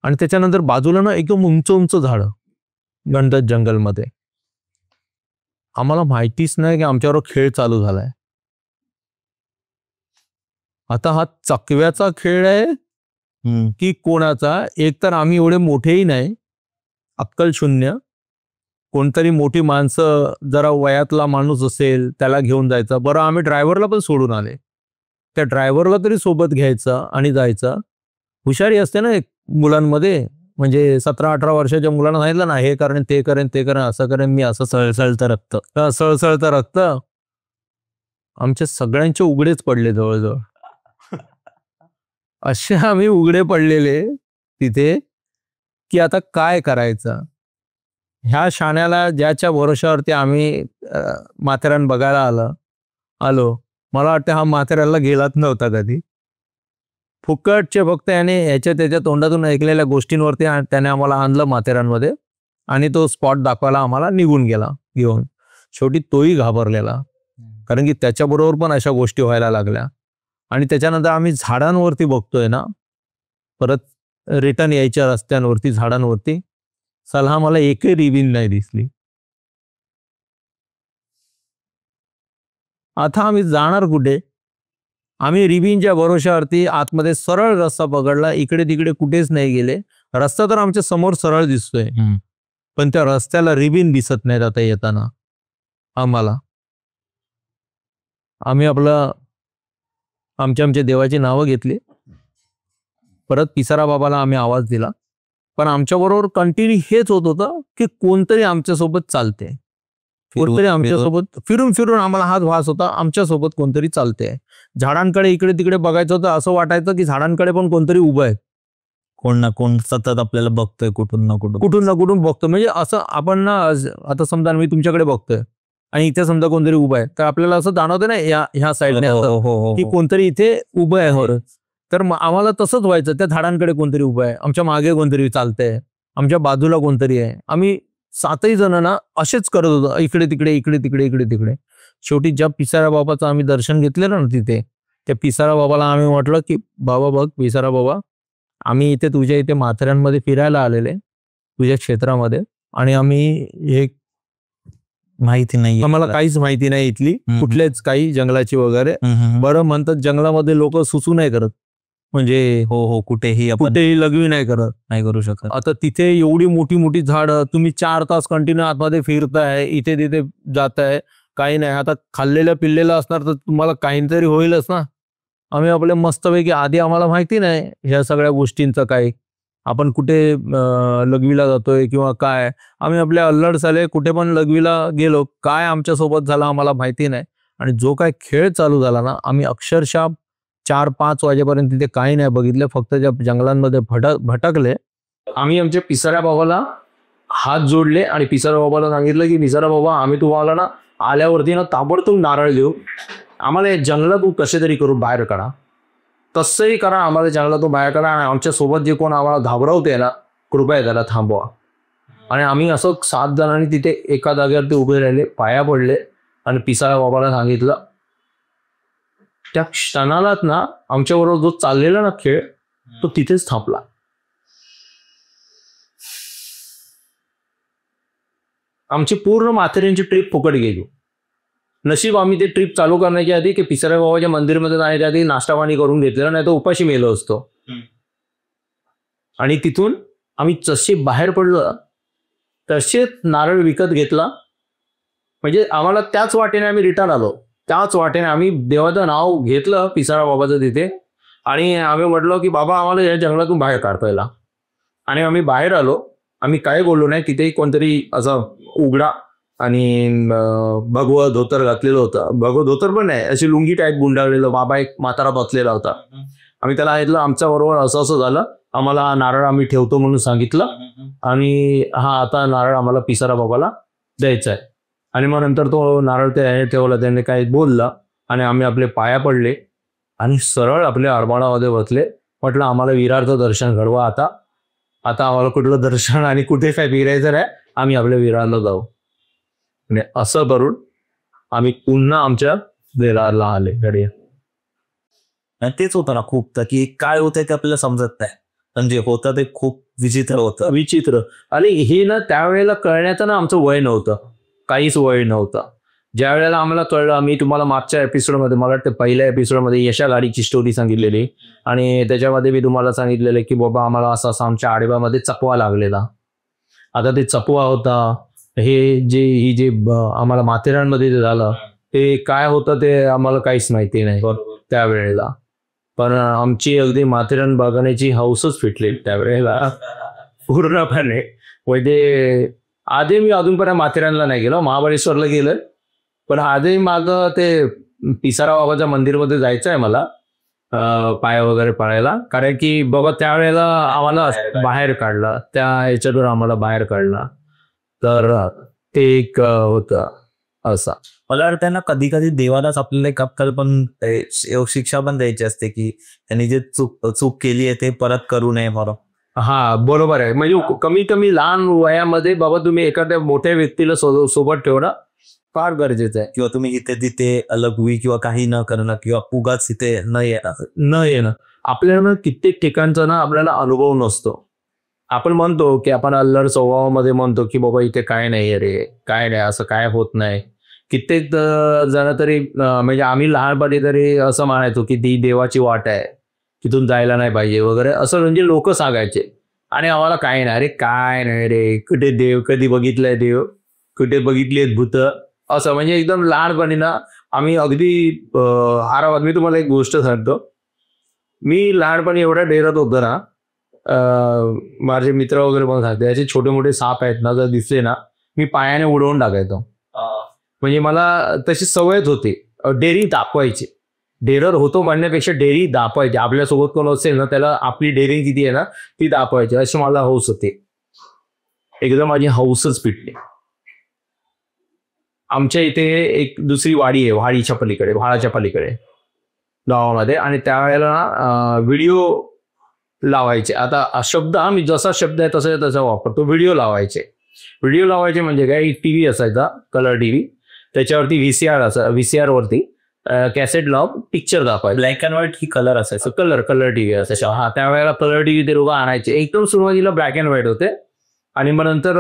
A: आणि त्याच्यानंतर बाजूला ना एकदम उंच उंच झाडं घनदाट जंगलमध्ये. आम्हाला माहितीच नाही की आमच्यावर खेळ चालू झालाय. आता हा चकव्याचा खेळ आहे की कोणाचा? एक तर आम्ही एवढे मोठेही नाही, अक्कल शून्य. कोणतरी मोठी माणसं, जरा वयातला माणूस असेल त्याला घेऊन जायचा. बरं आम्ही ड्रायव्हरला पण सोडून आले, त्या ड्रायव्हरला तरी सोबत घ्यायचं आणि जायचं. हुशारी असते ना एक मुलांमध्ये, म्हणजे 17-18 वर्षाच्या मुलांना सांगितलं ना हे करेन ते करेन ते करेन असं करेन मी, असं सळसळतं रक्त. आमच्या सगळ्यांचे उघडेच पडले जवळजवळ. असे आम्ही उघडे पडलेले तिथे की आता काय करायचं. ह्या शाण्याला ज्याच्या भरोशावरती आम्ही माथेरान बघायला आलो, मला वाटतं हा माथेरानला गेलाच नव्हता कधी. फुकटचे फक्त याने ह्याच्या त्याच्या तोंडातून ऐकलेल्या गोष्टींवरती त्याने आम्हाला आणलं माथेरानमध्ये आणि तो स्पॉट दाखवायला आम्हाला निघून गेला घेऊन. शेवटी तोही घाबरलेला, कारण की त्याच्याबरोबर पण अशा गोष्टी व्हायला लागल्या. आणि त्याच्यानंतर आम्ही झाडांवरती बघतोय ना, परत रिटर्न यायच्या रस्त्यांवरती झाडांवरती सलहा मला एकही रिबीन नाही दिसली. आता आम्ही जाणार कुठे? आम्ही रिबीनच्या भरोशावरती आतमध्ये सरळ रस्ता पकडला, इकडे तिकडे कुठेच नाही गेले. रस्ता तर आमच्या समोर सरळ दिसतोय, पण त्या रस्त्याला रिबीन दिसत नाहीत आता येताना आम्हाला. आम्ही आमच्या देवाची नावं घेतली, परत पिसारा बाबाला आम्ही आवाज दिला, पण आमच्याबरोबर कंटिन्यू हेच होत होतं की कोणतरी आमच्यासोबत चालते, कोणतरी आमच्यासोबत फिरून फिरून आम्हाला हाच भास होता आमच्यासोबत कोणतरी चालते. झाडांकडे इकडे तिकडे बघायचं होतं, असं वाटायचं की झाडांकडे पण कोणतरी उभं आहे,
C: कोण ना कोण सतत आपल्याला बघतोय, कुठून ना
A: कुठून बघतोय. म्हणजे असं आपण ना, आता समजा मी तुमच्याकडे बघतोय आणि इथे समजा कोणतरी उभं आहे, तर आपल्याला असं जाणवतं ना ह्या साईडने की कोणतरी इथे उभं आहे. तर आम्हाला तसंच व्हायचं, त्या झाडांकडे कोणतरी उभं आहे, आमच्या मागे कोणतरी चालतंय, आमच्या बाजूला कोणतरी आहे. आम्ही 7ही जण ना असेच करत होतो, इकडे तिकडे. शेवटी ज्या पिसारा बाबाचं आम्ही दर्शन घेतलेलं ना तिथे, त्या पिसारा बाबाला आम्ही म्हटलं की बाबा बघ पिसारा बाबा, आम्ही इथे तुझ्या इथे माथेरानमध्ये फिरायला आलेले, तुझ्या क्षेत्रामध्ये, आणि आम्ही हे
C: माहिती नाही,
A: आम्हाला काहीच माहिती नाही इथली कुठल्याच काही जंगलाची वगैरे. बरं म्हणतात जंगलामध्ये लोक सुसू नाही करत, म्हणजे
C: कुठेही
A: लघवी नाही करू शकत. आता तिथे एवढी मोठी मोठी झाडं, तुम्ही 4 तास कंटिन्यू आतमध्ये फिरताय, इथे तिथे जाताय, काही नाही. आता खाल्लेलं पिल्लेलं असणार तर तुम्हाला काहीतरी होईलच ना. आम्ही आपले मस्तपैकी, आधी आम्हाला माहिती नाही ह्या सगळ्या गोष्टींचं काय, आपण कुठे लघवीला जातोय किंवा काय. आम्ही आपल्या अल्लड साले कुठे पण लघवीला गेलो, काय आमच्यासोबत झालं आम्हाला माहिती नाही. आणि जो काय खेळ चालू झाला ना, आम्ही अक्षरशः 4-5 वाजेपर्यंत तिथे काही नाही बघितलं, फक्त ज्या जंगलांमध्ये भटकले. आम्ही आमच्या पिसाऱ्या बाबाला हात जोडले आणि पिसारा बाबाला सांगितलं की पिसारा बाबा, आम्ही तुम्हाला ना आल्यावरती ना ताबडतोब नारळ देऊ, आम्हाला या जंगलातून कसे तरी करून बाहेर काढा, तसंही करा, आम्हाला जंगलातून बाहेर काढा, आणि आमच्या सोबत जे कोण आम्हाला घाबरवते ना, कृपया त्याला थांबवा. आणि आम्ही असं 7 जणांनी तिथे एका जागेवरती उभे राहिले, पाया पडले आणि पिसारा बाबाला सांगितलं. त्या क्षणालाच ना आमच्याबरोबर जो चाललेला ना खेळ, तो तिथेच थांबला. आमची पूर्ण माथेरानची ट्रिप फुकट गेली. नशीब आम्ही ते ट्रिप चालू करण्याच्या आधी की पिसारा बाबाच्या मंदिरमध्ये जाण्याच्या आधी नाश्ता पाणी करून घेतलेला, नाही तर उपाशी मेलो असतो. आणि तिथून आम्ही जसे बाहेर पडलो तसे नारळ विकत घेतला. म्हणजे आम्हाला त्याच वाटेने आम्ही रिटर्न आलो, त्याच वाटेने आम्ही देवाचं नाव घेतलं पिसारा बाबाचं तिथे, आणि आम्ही म्हटलो की बाबा आम्हाला या जंगलातून बाहेर काढता. आणि आम्ही बाहेर आलो. आम्ही काय बोललो नाही. तिथेही कोणतरी असा उघडा आणि भगवं धोतर घातलेलं होतं. भगवं धोतर पण नाही, अशी लुंगी टाईप गुंडाळलेलं. बाबा एक म्हातारा बसलेला होता. आम्ही त्याला सांगितलं आमच्या बरोबर असं असं झालं, आम्हाला नारळ आम्ही ठेवतो म्हणून सांगितलं, आणि हा आता नारळ आम्हाला पिसारा बाबाला द्यायचा आहे. आणि मग नंतर तो नारळ ते ठेवला, त्याने काही बोलला, आणि आम्ही आपले पाया पडले आणि सरळ आपल्या आरमाडामध्ये बसले. म्हटलं आम्हाला विरारचं दर्शन घडवा आता आम्हाला कुठलं दर्शन आणि कुठे काय फिरायचं नाही, आम्ही आपल्या विरारला जाऊ. आणि असं करून आम्ही पुन्हा आमच्या विरारला आले कडे.
C: आणि तेच होतं ना खूप, की काय होतंय ते आपल्याला समजत नाही, पण जे होतं ते खूप विचित्र होतं.
A: विचित्र. आणि हे ना त्यावेळेला कळण्याचं ना आमचं वय नव्हतं, काहीच वय नव्हतं. ज्या वेळेला आम्हाला कळलं, मी तुम्हाला मागच्या एपिसोडमध्ये, मला वाटतं पहिल्या एपिसोडमध्ये यशा गाडीची स्टोरी सांगितलेली, आणि त्याच्यामध्ये मी तुम्हाला सांगितलेलं की बाबा आम्हाला असं आमच्या आडव्यामध्ये चकवा लागलेला. आता ते चकवा होता, ही जे आम्हाला माथेरानमध्ये झालं ते काय होतं ते आम्हाला काहीच माहिती नाही त्यावेळेला. पण आमची अगदी माथेरान बघण्याची हौसच फिटली त्यावेळेला पूर्णपणे. म्हणजे आधी मी अजूनपर्यंत माथेरानला नाही गेलो, महाबळेश्वरला गेलोय, पण आधी माझं ते पिसारा बाबाच्या मंदिरमध्ये जायचं आहे मला, पाय वगैरे पडायला. कारण की बाबा त्यावेळेला आम्हाला बाहेर काढला, त्या ह्याच्यातून आम्हाला बाहेर काढला. तर ते एक होतं असा.
C: मला वाटतं ना कधी कधी देवालाच आपल्याला एक अक्कल पण शिक्षा पण द्यायची असते, की त्यांनी जे चूक केली आहे ते परत करू नये म्हणून.
A: हा बरोबर आहे. म्हणजे कमी लहान वयामध्ये बाबा तुम्ही एखाद्या मोठ्या व्यक्तीला सोबत ठेवणं फार गरजेचं आहे.
C: किंवा तुम्ही इथे तिथे अलग होई किंवा काही न करणं किंवा उगाच इथे न येणं.
A: आपल्याला कित्येक ठिकाणचा ना आपल्याला अनुभव नसतो. आपण म्हणतो की आपण अल्लड स्वभावामध्ये म्हणतो की बाबा इथे काय नाही रे, काय नाही, असं काय होत नाही. कित्येक जण तरी म्हणजे आम्ही लहानपणी तरी असं म्हणायचो की ती देवाची वाट आहे, तिथून जायला नाही पाहिजे वगैरे, असं म्हणजे लोक सांगायचे. आणि आम्हाला काय नाही, अरे काय नाही रे, कुठे देव, कधी बघितलंय देव, कुठे बघितलीत भूत, असं. म्हणजे एकदम लहानपणी ना आम्ही अगदी आरामात. मी तुम्हाला एक गोष्ट सांगतो. मी लहानपणी एवढ्या डेरत होतो ना, माझे मित्र वगैरे पण सांगते, असे छोटे मोठे साप आहेत ना जर दिसले ना मी पायाने उडवून टाकायचो. म्हणजे मला तशी सवयच होती. डेअरी दाखवायची, डेरर होतो म्हणण्यापेक्षा डेअरी दाखवायची. आपल्यासोबत कोण असेल ना त्याला आपली डेअरिंग किती आहे ना ती दाखवायची, अशी मला हौस होती. एकदम माझी हौसच पिटली. आमच्या इथे एक दुसरी वाडी आहे, वाडीच्या पलीकडे, व्हाळाच्या पलीकडे गावामध्ये. आणि त्यावेळेला ना व्हिडिओ लावायचे. आता शब्द मी जसा शब्द आहे तसा वापरतो. व्हिडिओ लावायचे म्हणजे काय, एक टीव्ही असायचा, कलर टीव्ही, त्याच्यावरती व्हीसीआर वरती कॅसेट लावून पिक्चर दाखवायचे.
C: ब्लॅक अँड व्हाईट की कलर असायचं?
A: कलर टीव्ही असायचा. हा त्यावेळेला कलर टीव्ही ते लोक आणायचे. एकदम सुरुवातीला ब्लॅक अँड व्हाईट होते, आणि मग नंतर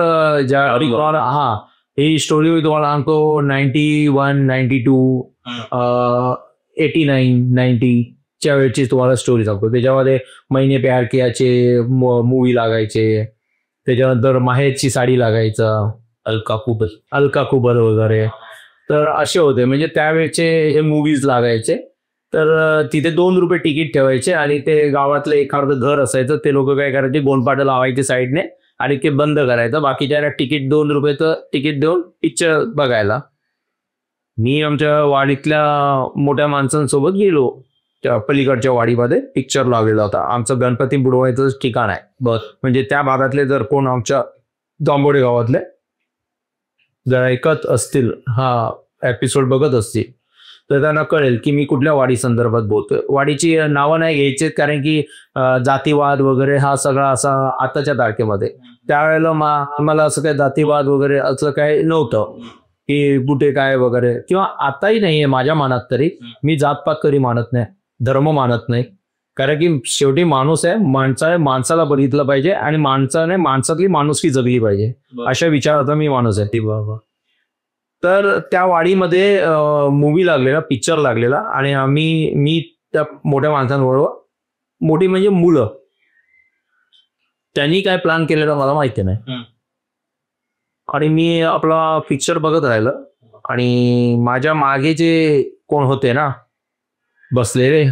A: ही स्टोरी तुम्हाला सांगतो 91, 92, 89, 90 च्या वेळची तुम्हाला स्टोरी सांगतो. त्याच्यामध्ये मैंने प्यार कियाचे मूवी लागायचे, त्याच्यानंतर माहेरची साडी लागायचा, अलका कुबल वगैरे. तर असे होते म्हणजे त्यावेळेचे हे मूवीज लागायचे. तर तिथे 2 रुपये तिकीट ठेवायचे, आणि ते गावातलं एखादं घर असायचं, ते लोक काय करायचे, गोंडपाट लावायचे साईडने आणि ते बंद करायचं. बाकीच्या तिकीट 2 रुपयेचं तिकीट देऊन पिक्चर बघायला. मी आमच्या वाडीतल्या मोठ्या माणसांसोबत गेलो, त्या पलीकडच्या वाडीमध्ये पिक्चर लावलेला होता. आमचं गणपती बुडवायचं ठिकाण आहे. म्हणजे त्या भागातले जर कोण आमच्या जांभोडे गावातले जर ऐकत असतील, हा एपिसोड बघत असतील, तर त्यांना कळेल की मी कुठल्या वाडी संदर्भात बोलतोय. वाडीची नावं नाही घ्यायची कारण की जातीवाद वगैरे हा सगळा असा आताच्या तारखेमध्ये. त्यावेळेला मला असं काही जातीवाद वगैरे असं काही नव्हतं की कुठे काय वगैरे, किंवा आताही नाहीये माझ्या मनात तरी. मी जातपात कधी मानत नाही, धर्म मानत नाही, कारण की शेवटी माणूस आहे, माणसाला बघितलं पाहिजे आणि माणसाने माणसातली माणुसकी जगली पाहिजे, अशा विचाराचा मी माणूस आहे. तर त्या वाडीमध्ये मूवी लागलेला, पिक्चर लागलेला, आणि मी त्या मोठ्या माणसांबरोबर, मोठी म्हणजे मुलं, त्यांनी काय प्लॅन केलेला मला माहिती नाही. आणि मी आपला पिक्चर बघत राहिलं, आणि माझ्या मागे जे कोण होते ना बसलेले,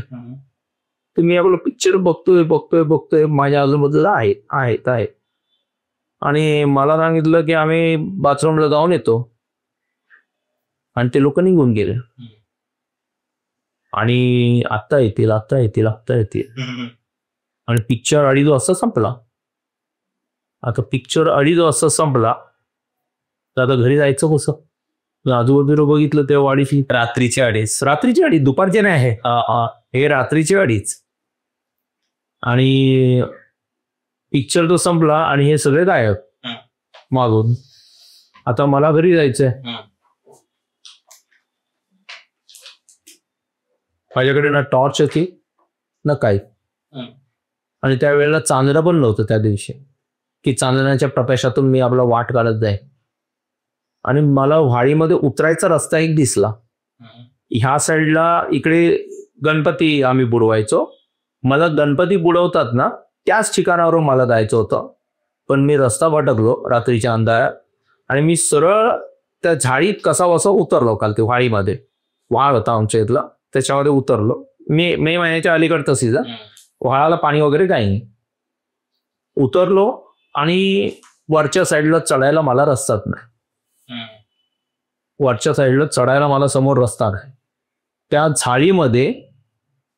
A: तर मी आपलं पिक्चर बघतोय माझ्या आजूबाजूला आहेत. आणि मला सांगितलं की आम्ही बाथरूमला जाऊन येतो, आणि ते लोक निघून गेले. आणि आता येतील. आणि पिक्चर 2:30 वाजता संपला. आता पिक्चर 2:30 वाजता संपला, तर आता घरी जायचं कसं? आजूबाजूला बघितलं त्या वाडीची.
C: रात्रीचे 2:30
A: दुपारचे नाही आहे, हे रात्रीचे 2:30. आणि पिक्चर तो संपला, आणि हे सगळे गायब मागून. आता मला घरी जायचंय. माझ्याकडे ना टॉर्च होती ना काही, आणि त्यावेळेला चांदणं पण नव्हतं त्या दिवशी, की चांदण्याच्या प्रकाशातून मी आपला वाट काढत जाईल. आणि मला व्हाळीमध्ये उतरायचा रस्ता एक दिसला. ह्या साईडला इकडे गणपती आम्ही बुडवायचो. मला गणपती बुडवतात ना त्याच ठिकाणावर मला जायचं होतं, पण मी रस्ता भटकलो रात्रीच्या अंधारात, आणि मी सरळ त्या झाडीत कसा बसा उतरलो. काल ते व्हाळीमध्ये व्हाळ होता आमच्या इथला, त्याच्यामध्ये उतरलो. मे महिन्याच्या अलीकडचं सीझन, व्हाळाला पाणी वगैरे काही नाही. उतरलो, आणि वरच्या साईडला चढायला मला रस्ताच नाही. वरच्या साईडला चढायला मला समोर रस्ता नाही. त्या झाडीमध्ये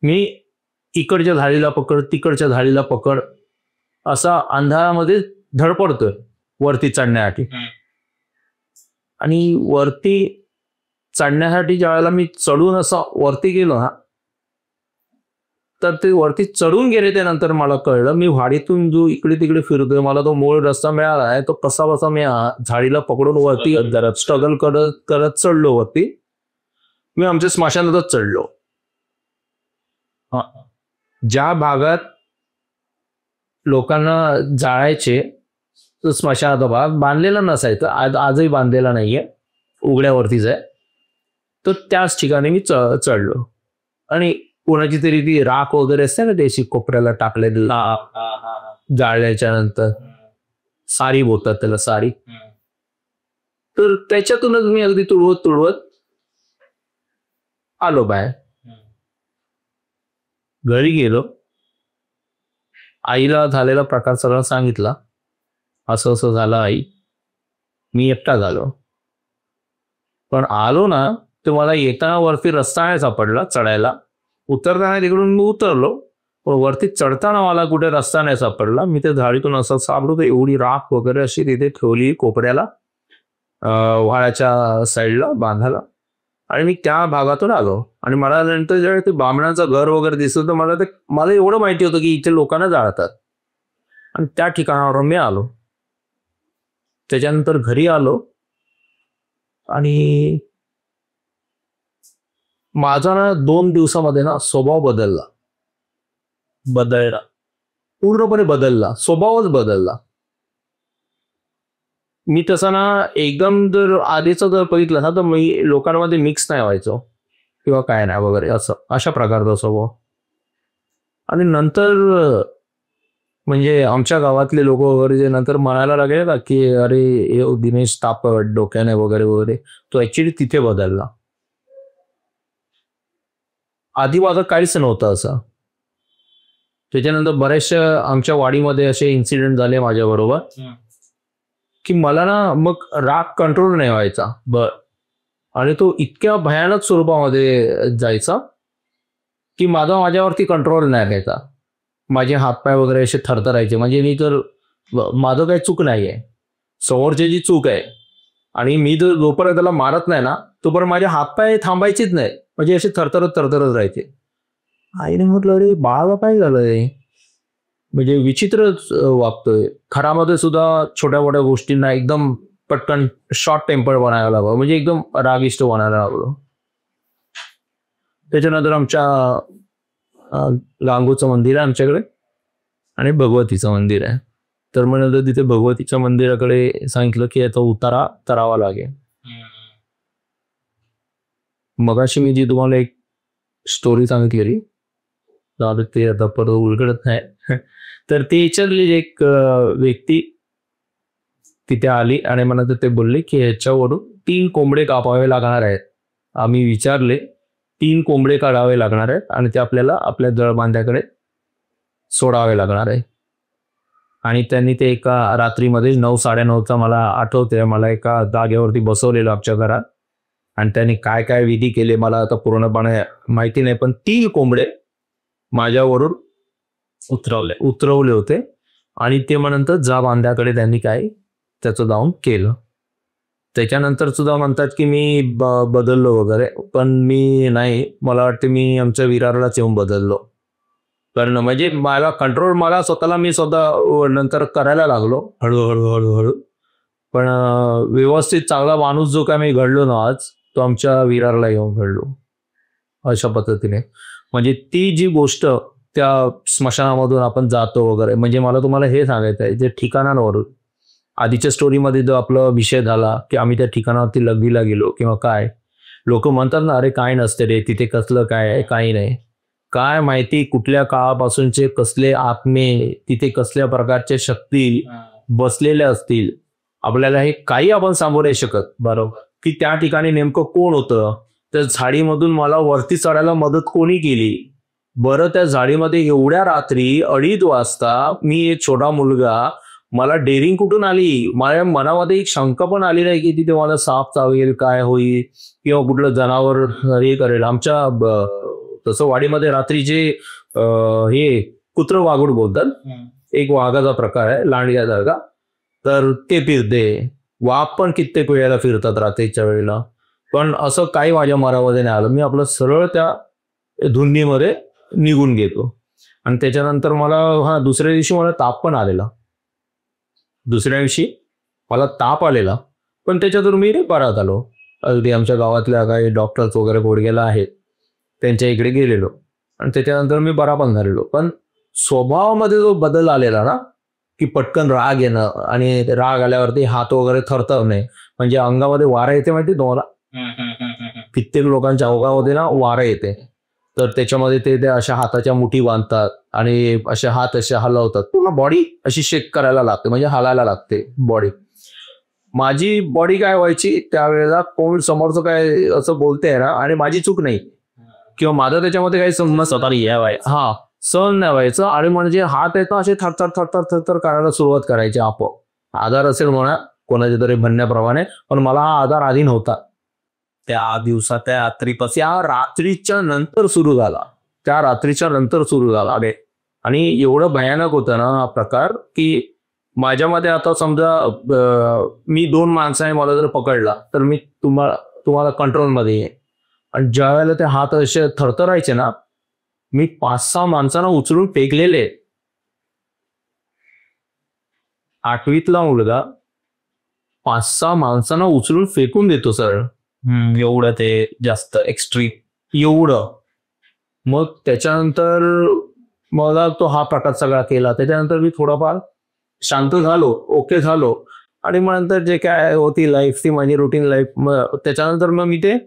A: मी इकडच्या झाडीला पकड, तिकडच्या झाडीला पकड, असा अंधारामध्ये धडपडतोय वरती चढण्यासाठी. आणि वरती चढण्यासाठी ज्यावेळेला मी चढून असं वरती गेलो ना, तर ते वरती चढून गेले. त्यानंतर मला कळलं मी व्हाडीतून जो इकडे तिकडे फिरतोय, मला तो मूळ रस्ता मिळाला आहे, तो कसा बसा मी झाडीला पकडून वरती स्ट्रगल करत चढलो वरती. मी आमच्या स्मशानातच चढलो. ज्या भागात लोकांना जाळायचे तो स्मशानाचा भाग बांधलेला नसायचा, आजही बांधलेला नाहीये, उघड्यावरतीच आहे, तर त्याच ठिकाणी मी चढलो. आणि कोणाची तरी ती राख वगैरे असते ना देशी कोपऱ्याला टाकलेली जाळल्याच्या नंतर, सारी बोलतात त्याला, सारी. तर त्याच्यातूनच मी अगदी तुडवत आलो बाहेर. घरी गेलो, आईला झालेला प्रकार सगळं सांगितला. असं असं झालं आई, मी एकटा झालो. पण आलो ना, तर मला येताना वरती रस्ता नाही सापडला चढायला. उतरताना तिकडून मी उतरलो, पण वरती चढताना मला कुठे रस्ता नाही सापडला. मी त्या झाडीतून असं सापडलो, तर एवढी राख वगैरे अशी तिथे ठेवली कोपऱ्याला, व्हाळाच्या साईडला बांधायला. आणि मी त्या भागातून आलो. आणि मला नंतर जेव्हा ते बामणाचं घर वगैरे दिसलं, तर मला एवढं माहिती होतं की इथे लोकांना जाळतात. आणि त्या ठिकाणावर मी आलो. त्याच्यानंतर घरी आलो, आणि माझा ना 2 दिवसामध्ये ना स्वभाव बदलला, पूर्णपणे बदलला, स्वभावच बदलला. मी तसा ना एकदम जर आधीचं जर बघितलं ना, तर मी लोकांमध्ये मिक्स नाही व्हायचो किंवा काय नाही वगैरे, अशा प्रकारचा स्वभाव. आणि नंतर म्हणजे आमच्या गावातले लोक वगैरे जे नंतर म्हणायला लागले ना की अरे दिनेश तापट डोक्याने वगैरे, तो ऍक्च्युली तिथे बदलला. आधी माझं काहीच नव्हतं असं. त्याच्यानंतर बरेचशा आमच्या वाडीमध्ये असे इन्सिडेंट झाले माझ्या बरोबर की मला ना मग राग कंट्रोल नाही व्हायचा. आणि तो इतक्या भयानक स्वरूपामध्ये जायचा की माझ्यावरती कंट्रोल नाही घ्यायचा. माझे हातपाय वगैरे असे थरथरायचे. म्हणजे मी तर माझं काही चूक नाही आहे, समोरची जी चूक आहे, आणि मी जर जोपर्यंत त्याला मारत नाही ना तोपर्यंत माझे हातपाय थांबायचेच नाही, म्हणजे असे थरथरत राहायचे. आईने म्हटलं अरे बाळा काय झालंय, म्हणजे विचित्रच वागतोय. घरामध्ये सुद्धा छोट्या मोठ्या गोष्टींना एकदम पटकन शॉर्ट टेम्पर बनायला लागलो, म्हणजे एकदम रागिष्ट बनायला लागलो. त्याच्यानंतर आमच्या गांगूचं मंदिर आहे आमच्याकडे आणि भगवतीचं मंदिर आहे. तर म्हणलं तिथे भगवतीच्या मंदिराकडे सांगितलं की याचा उतारा करावा लागेल. मगाशी मी जी तुम्हाला एक स्टोरी सांगितलेली ते आता परत उलगडत नाही तर ते याच्यातली एक व्यक्ती तिथे आली आणि मला ते बोलले की ह्याच्यावरून 3 कोंबडे कापावे लागणार आहेत. आम्ही विचारले 3 कोंबडे काढावे लागणार आहेत आणि ते आपल्याला आपल्या दळबांध्याकडे सोडावे लागणार आहे. आणि त्यांनी ते एका रात्रीमध्ये 9-9:30चा मला आठवतंय, मला एका जागेवरती बसवलेलं आमच्या घरात आणि त्यांनी काय काय विधी केले मला आता पूर्णपणे माहिती नाही, पण 3 कोंबडे माझ्यावरून उतरवले होते आणि ते म्हणतात जा बांध्याकडे त्यांनी काय त्याचं जाऊन केलं. त्याच्यानंतर सुद्धा म्हणतात की मी बदललो वगैरे, पण मी नाही, मला वाटतं मी आमच्या विरारलाच येऊन बदललो. कारण म्हणजे मला कंट्रोल मला स्वतःला मी स्वतः नंतर करायला लागलो हळूहळू. पण व्यवस्थित चांगला माणूस जो काय मी घडलो ना आज, तो आमच्या विरारला येऊन घडलो अशा पद्धतीने. म्हणजे ती जी गोष्ट त्या स्मशानामधून आपण जातो वगैरे, म्हणजे मला तुम्हाला हे सांगायचं आहे जे ठिकाणांवरून आधीच्या स्टोरीमध्ये जो आपला विषय झाला की आम्ही त्या ठिकाणावरती लग्नीला गेलो किंवा काय, लोक म्हणतात ना अरे काय नसते रे तिथे, कसलं काय आहे, काही नाही. काय माहिती कुठल्या काळापासूनचे कसले आत्मे तिथे कसल्या प्रकारच्या शक्ती बसलेल्या असतील, आपल्याला हे काही आपण सांगू नाही शकत. बरोबर की त्या ठिकाणी नेमकं कोण होतं, त्या झाडीमधून मला वरती चढायला मदत कोणी केली बरं, त्या झाडीमध्ये एवढ्या रात्री 2:30 वाजता मी एक छोटा मुलगा, मला डेअरिंग कुठून आली, माझ्या मनामध्ये एक शंका पण आली नाही की तिथे मला साप चावेल काय होईल किंवा कुठलं जनावर हे करेल. आमच्या तसं वाडीमध्ये रात्रीचे हे कुत्र वाघूड बोलतात, एक वाघाचा प्रकार आहे लांडग्या जागा, तर ते फिरते. वाघ पण कित्येक वेळेला फिरतात रात्रीच्या वेळेला, पण असं काही माझ्या मनामध्ये नाही आलं. मी आपलं सरळ त्या धुंदीमध्ये निघून गेलो. आणि त्याच्यानंतर मला दुसऱ्या दिवशी मला ताप पण आलेला, पण त्याच्यातून मी बरा झालो. अगदी आमच्या गावातल्या काही डॉक्टर्स वगैरे गोडगेला आहेत त्यांच्या इकडे गेलेलो आणि त्याच्यानंतर मी बरा पण झालेलो. पण स्वभावामध्ये जो बदल आलेला ना की पटकन राग येणं आणि राग आल्यावरती हात वगैरे थरथरणे, म्हणजे अंगामध्ये वारा येते माहिती तुम्हाला, कित्येक लोकांच्या अंगामध्ये ना वारा येते, तर त्याच्यामध्ये ते अशा हाताच्या मुठी बांधतात आणि असे हात असे हलवतात, पूर्ण बॉडी अशी शेक करायला लागते, म्हणजे हलायला लागते बॉडी. माझी बॉडी काय व्हायची त्यावेळेला, कोण समोरचं काय असं बोलते ना आणि माझी चूक नाही किंवा माझं त्याच्यामध्ये काही समज सहन नाही व्हायचं आणि म्हणजे हात येतं असे थरथर थरथर थरथर करायला सुरुवात करायची. आपोआप आधार असेल म्हणा कोणाच्या तरी म्हणण्याप्रमाणे, पण मला हा आधार आधी नव्हता. त्या दिवसात त्या रात्रीच्या नंतर सुरू झाला अरे. आणि एवढं भयानक होतं ना हा प्रकार की माझ्यामध्ये आता समजा मी 2 माणसाने मला जर पकडला तर मी तुम्हाला कंट्रोलमध्ये आहे. आणि ज्या वेळेला ते हात असे थरथरायचे ना, मी 5-6 माणसांना उचलून फेकलेले. 8वीतला मुलगा 5-6 माणसांना उचलून फेकून देतो सर.
C: एवढं ते जास्त एक्स्ट्रीम
A: एवढं. मग त्याच्यानंतर मला तो हा प्रकार सगळा केला. त्याच्यानंतर मी थोडाफार शांत झालो, ओके झालो आणि मग नंतर जे काय होती लाईफ ती माझी रुटीन लाईफ. मग त्याच्यानंतर मग मी ते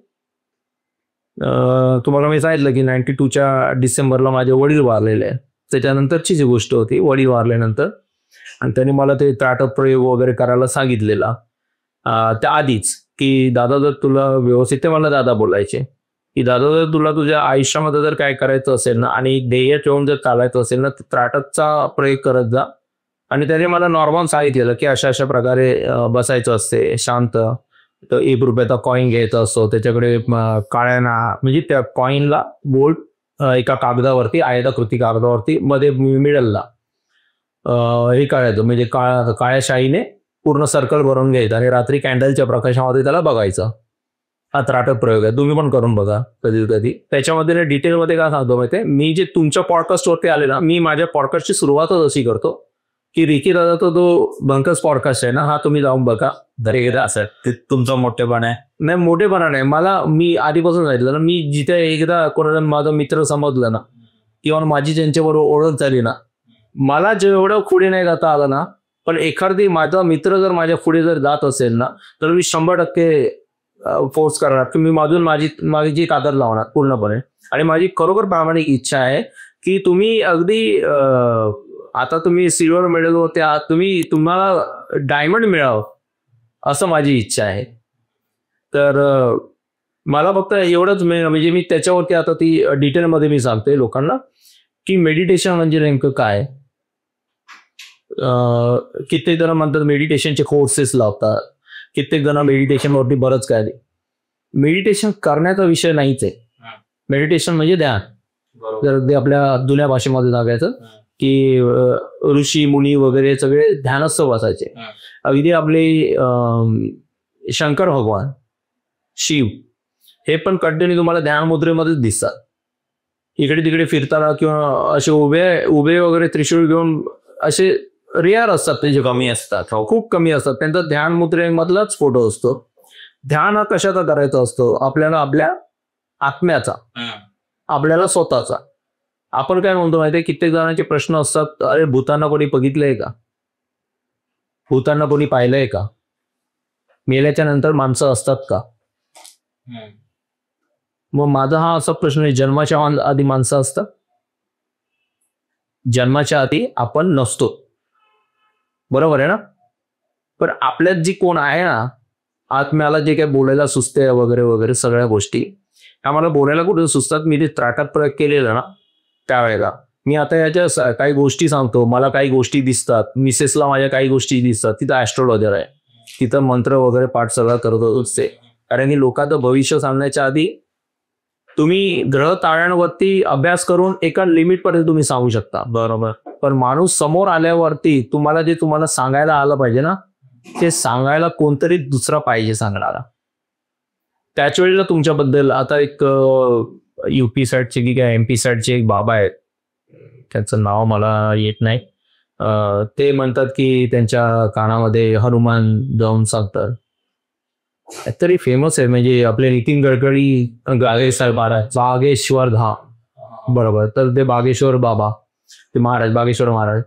A: तुम्हाला मी सांगितलं की 92च्या डिसेंबरला माझे वडील वारलेले आहे. त्याच्यानंतरची जी गोष्ट होती वडील वारल्यानंतर, आणि त्यांनी मला ते त्राटक प्रयोग वगैरे करायला सांगितलेला त्या आधीच की दादा जर तुला व्यवस्थित, ते मला दादा बोलायचे की दादा जर तुला तुझ्या आयुष्यामध्ये जर काय करायचं असेल ना आणि ध्येय ठेवून जर चालायचं असेल ना तर त्राटकचा प्रयोग करत जा. आणि त्याने मला नॉर्मल सांगितलेलं की अशा अशा प्रकारे बसायचं असते शांत. तर 1 रुपयाचा कॉईन घ्यायचा असतो, त्याच्याकडे काळ्या म्हणजे त्या कॉईनला बोल्ट एका कागदावरती आयताकृती कागदावरती मध्ये मिडलला हे काढायचं, म्हणजे काळ्या शाईने पूर्ण सर्कल भरून घ्यायचं आणि रात्री कॅन्डलच्या प्रकाशामध्ये त्याला बघायचं. हा त्राटक प्रयोग आहे, तुम्ही पण करून बघा कधी कधी. त्याच्यामध्ये डिटेलमध्ये काय सांगतो माहिती, मी जे तुमच्या पॉडकास्टवरती आले ना, मी माझ्या पॉडकास्टची सुरुवातच अशी करतो की रिकी दादाचा तो बंकस पॉडकास्ट आहे ना, हा तुम्ही जाऊन बघा.
C: असं ते तुमचा मोठेपणा आहे.
A: नाही मोठेपणा नाही, मी आधीपासून सांगितलं ना, मी जिथे एकदा कोणाला माझा मित्र समजलं ना किंवा माझी त्यांच्याबरोबर ओळख झाली ना, मला जेवढं पुढे नाही जाता आलं ना, पण एखादी माझा मित्र जर माझ्या पुढे जर जात असेल ना तर मी 100% फोर्स करणार, तुम्ही माझी ताकद लावणार पूर्णपणे. आणि माझी खरोखर प्रामाणिक इच्छा आहे की तुम्ही अगदी आता तुम्ही सिल्वर मेडल होते आहात, तुम्हाला डायमंड मिळावं असं माझी इच्छा आहे. तर मला फक्त एवढंच म्हणजे मी त्याच्यावरती आता ती डिटेलमध्ये मी सांगतोय लोकांना की मेडिटेशन म्हणजे नेमकं काय. कित्येक जण म्हणतात मेडिटेशनचे कोर्सेस लावतात, कित्येक जण मेडिटेशनवरती बरंच काय. मेडिटेशन करण्याचा विषय नाहीच आहे. मेडिटेशन म्हणजे ध्यान. जर अगदी आपल्या जुन्या भाषेमध्ये सांगायचं की ऋषी मुनी वगैरे सगळे ध्यानस्थ बसायचे. अगदी आपले शंकर भगवान, शिव हे पण कंटिन्यू तुम्हाला ध्यान मुद्रेमध्येच दिसतात. इकडे तिकडे फिरताना किंवा असे उभे वगैरे त्रिशूळ घेऊन असे रेअर असतात, त्यांचे कमी असतात, खूप कमी असतात. त्यांचा ध्यान मुद्रेमधलाच फोटो असतो. ध्यान हा कशाचा करायचा असतो, आपल्याला आपल्या आत्म्याचा, आपल्याला स्वतःचा. आपण काय म्हणतो माहितीये, कित्येक जणांचे प्रश्न असतात, अरे भूतांना कोणी बघितलंय का, भूतांना कोणी पाहिलंय का, मेल्याच्या नंतर माणसं असतात का. मग माझा हा असा प्रश्न आहे, जन्माच्या आधी माणसं असतात, जन्माच्या आधी आपण नसतो, बरोबर आहे ना. पण आपल्यात जी कोण आहे ना, आत्म्याला जे काय बोलायला सुचते वगैरे वगैरे सगळ्या गोष्टी, आम्हाला बोलायला कुठे सुचतात. मी ते त्राटात प्रयोग केलेला ना त्यावेळेला. मी आता याच्या काही गोष्टी सांगतो, मला काही गोष्टी दिसतात, मिसेसला माझ्या काही गोष्टी दिसतात. तिथं ऍस्ट्रोलॉजर आहे, तिथं मंत्र वगैरे पाठ सगळं करत असते. कारण की लोकांचं भविष्य सांगण्याच्या आधी तुम्ही ग्रह ताऱ्यांवरती अभ्यास करून एका लिमिट पर्यंत तुम्ही सांगू शकता, बरोबर. पण माणूस समोर आल्यावरती तुम्हाला सांगायला आलं पाहिजे ना, ते सांगायला कोणतरी दुसरा पाहिजे सांगणारा. त्याच वेळेला तुमच्याबद्दल आता एक UP साईडचे की काय MP साईडचे एक बाबा आहेत, त्यांचं नाव मला येत नाही. ते म्हणतात की त्यांच्या कानामध्ये हनुमान जाऊन सांगतात. तरी फेमस आहे, म्हणजे आपले नितीन गडकरी बागेश्वर बरोबर. तर ते बागेश्वर बाबा, ते महाराज, बागेश्वर महाराज,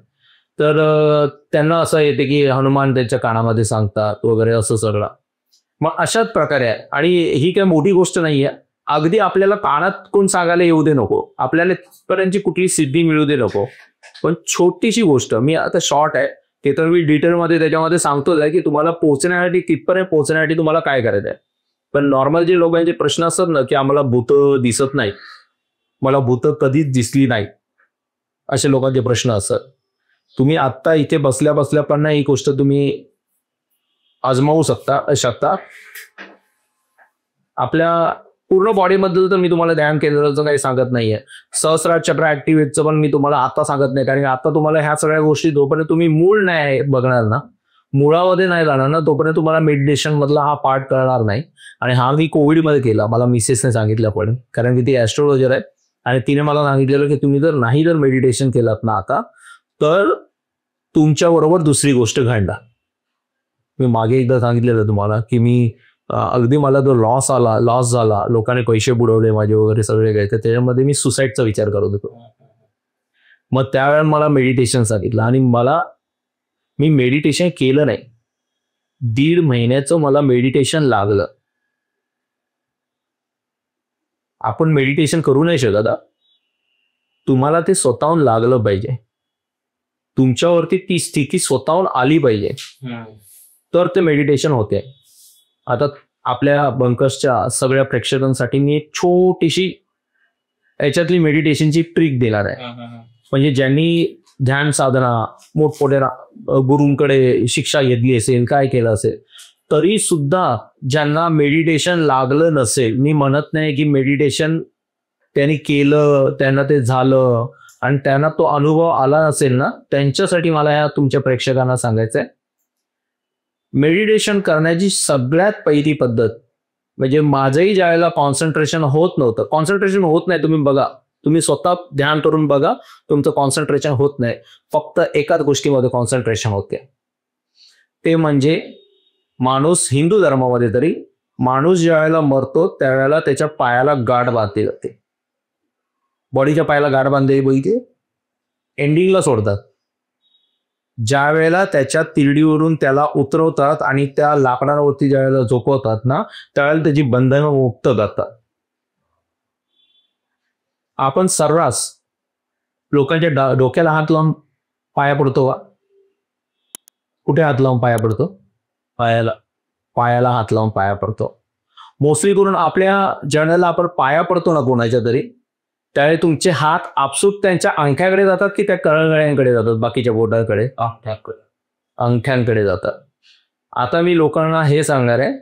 A: तर त्यांना असं येते की हनुमान त्यांच्या कानामध्ये सांगतात वगैरे असं सगळं. मग अशाच प्रकारे आहे. आणि ही काही मोठी गोष्ट नाहीये. अगदी आपल्याला कानात कोण सांगायला येऊ दे नको, आपल्याला पर्यंतची कुठली सिद्धी मिळू दे नको, पण छोटीशी गोष्ट, मी आता शॉर्ट आहे ते तर मी डिटेलमध्ये त्याच्यामध्ये सांगतोच आहे की तुम्हाला पोहोचण्यासाठी, कितपर्यंत पोहोचण्यासाठी तुम्हाला काय करायचं आहे. पण नॉर्मल जे लोकांचे प्रश्न असतात ना की आम्हाला भूत दिसत नाही, मला भूत कधीच दिसली नाही, असे लोकांचे प्रश्न असतात. तुम्ही आत्ता इथे बसल्या बसल्या पण ही गोष्ट तुम्ही आजमावू शकता. आपल्या पूर्ण बॉडीबद्दल तर मी तुम्हाला ध्यान केंद्राचं काही सांगत नाहीये. सहस्रार चक्र ऍक्टिव्हेटचं पण मी तुम्हाला आता सांगत नाही, कारण आता तुम्हाला ह्या सगळ्या गोष्टी जोपर्यंत तुम्ही मूळ नाही बघणार ना, मुळामध्ये नाही जाणार ना, तोपर्यंत तुम्हाला मेडिटेशन मधला हा पार्ट कळणार नाही. आणि हा मी कोविडमध्ये केला, मला मिसेसने सांगितलं, पण कारण की ती ऍस्ट्रोलॉजर आहे आणि तिने मला सांगितलेलं की तुम्ही जर मेडिटेशन केलात ना आता, तर तुमच्या बरोबर दुसरी गोष्ट घडणार. मी मागे एकदा सांगितलेलं तुम्हाला की मी अगदी मला जो लॉस झाला, लोकांनी पैसे बुडवले माझे वगैरे सगळे काही, तर त्याच्यामध्ये मी सुसाईडचा विचार करत होतो. मग त्यावेळेला मला मेडिटेशन सांगितलं आणि मी मेडिटेशन केलं नाही. 1.5 महिन्याचं मला मेडिटेशन लागलं. आपण मेडिटेशन करू नाही शकत, तुम्हाला ते स्वतःहून लागलं पाहिजे, तुमच्यावरती ती स्थिती स्वतःहून आली पाहिजे, तर ते मेडिटेशन होते. आता आपल्या बंकर्सच्या सगळ्या प्रेक्षकांसाठी मी एक छोटीशी याच्यातली मेडिटेशनची ट्रिक देणार आहे. म्हणजे ज्यांनी ध्यान साधना मोठमोठ्या गुरूंकडे शिक्षा घेतली असेल, काय केलं असेल, तरी सुद्धा ज्यांना मेडिटेशन लागलं नसेल, मी म्हणत नाही की मेडिटेशन त्यांनी केलं, त्यांना ते झालं आणि त्यांना तो अनुभव आला नसेल ना, त्यांच्यासाठी मला या तुमच्या प्रेक्षकांना सांगायचंय, मेडिटेशन करण्याची सगळ्यात पहिली पद्धत म्हणजे माझंही ज्यावेळेला कॉन्सन्ट्रेशन होत नव्हतं, कॉन्सन्ट्रेशन होत नाही, तुम्ही बघा, तुम्ही स्वतः ध्यान करून बघा, तुमचं कॉन्सन्ट्रेशन होत नाही, फक्त एकाच गोष्टीमध्ये कॉन्सन्ट्रेशन होते, ते म्हणजे माणूस, हिंदू धर्मामध्ये तरी माणूस ज्यावेळेला मरतो त्यावेळेला त्याच्या पायाला गाठ बांधली जाते. बॉडीच्या पायाला गाठ बांधलेली बघितली, एंडिंगला सोडतात. ज्या वेळेला त्याच्या तिरडीवरून त्याला उतरवतात आणि त्या लाकडावरती ज्या वेळेला झोपवतात ना, त्यावेळेला त्याची बंधनं मुक्त जातात. आपण सर्रास लोकांच्या डोक्याला हात लावून पाया पडतो का? कुठे हात लावून पाया पडतो? पायाला हात लावून पाया पडतो. मोस्टली करून आपल्या ज्यावेळेला आपण पाया पडतो ना कोणाच्या तरी, त्यावेळी तुमचे हात आपसूक त्यांच्या अंगठ्याकडे जातात की त्या कळगळ्यांकडे जातात, बाकीच्या बोटांकडे? अंगठ्यांकडे जातात. आता मी लोकांना हे सांगणार आहे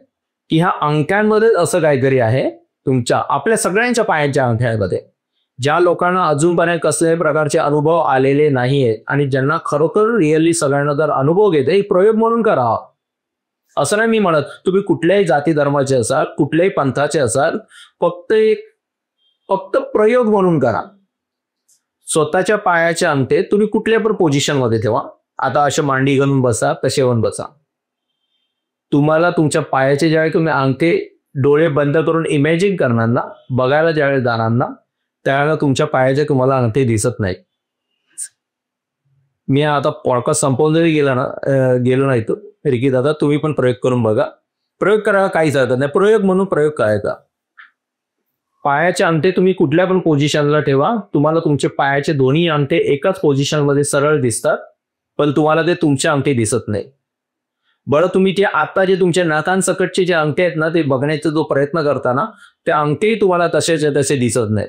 A: की ह्या अंगठ्यांमध्येच असं काहीतरी आहे तुमच्या आपल्या सगळ्यांच्या पायांच्या अंगठ्यांमध्ये. ज्या लोकांना अजूनपर्यंत कसल्याही प्रकारचे अनुभव आलेले नाहीये आणि ज्यांना खरोखर रिअली सगळ्यांना जर अनुभव घेते, एक प्रयोग म्हणून करा. असं नाही मी म्हणत तुम्ही कुठल्याही जाती धर्माचे असाल, कुठल्याही पंथाचे असाल, फक्त प्रयोग म्हणून करा. स्वतःच्या पायाचे अंगठे तुम्ही कुठल्या पण पोझिशन मध्ये ठेवा. आता असे मांडी घालून बसा, कसे पण बसा. तुम्हाला तुमच्या पायाचे ज्यावेळी तुम्ही अंगठे डोळे बंद करून इमॅजिन करणार ना, बघायला ज्यावेळी जाणार ना, त्यावेळेला तुमच्या पायाचे तुम्हाला अंगठे दिसत नाही. मी आता पॉडकास्ट संपवून जरी गेलो नाही तो रिकी दादा, तुम्ही पण प्रयोग करून बघा. प्रयोग करायला काहीच हरकत नाही. प्रयोग म्हणून प्रयोग करायचा. पायाचे अंगठे तुम्ही कुठल्या पण पोझिशनला ठेवा. तुम्हाला तुमचे पायाचे दोन्ही अंगठे एकाच पोझिशनमध्ये सरळ दिसतात, पण तुम्हाला ते तुमचे अंगठे दिसत नाही. बरं, तुम्ही ते आता जे तुमच्या नाकांसकटचे जे अंगठे आहेत ना, ते बघण्याचा जो प्रयत्न करता ना, ते अंगठेही तुम्हाला तसेच्या तसे दिसत नाही.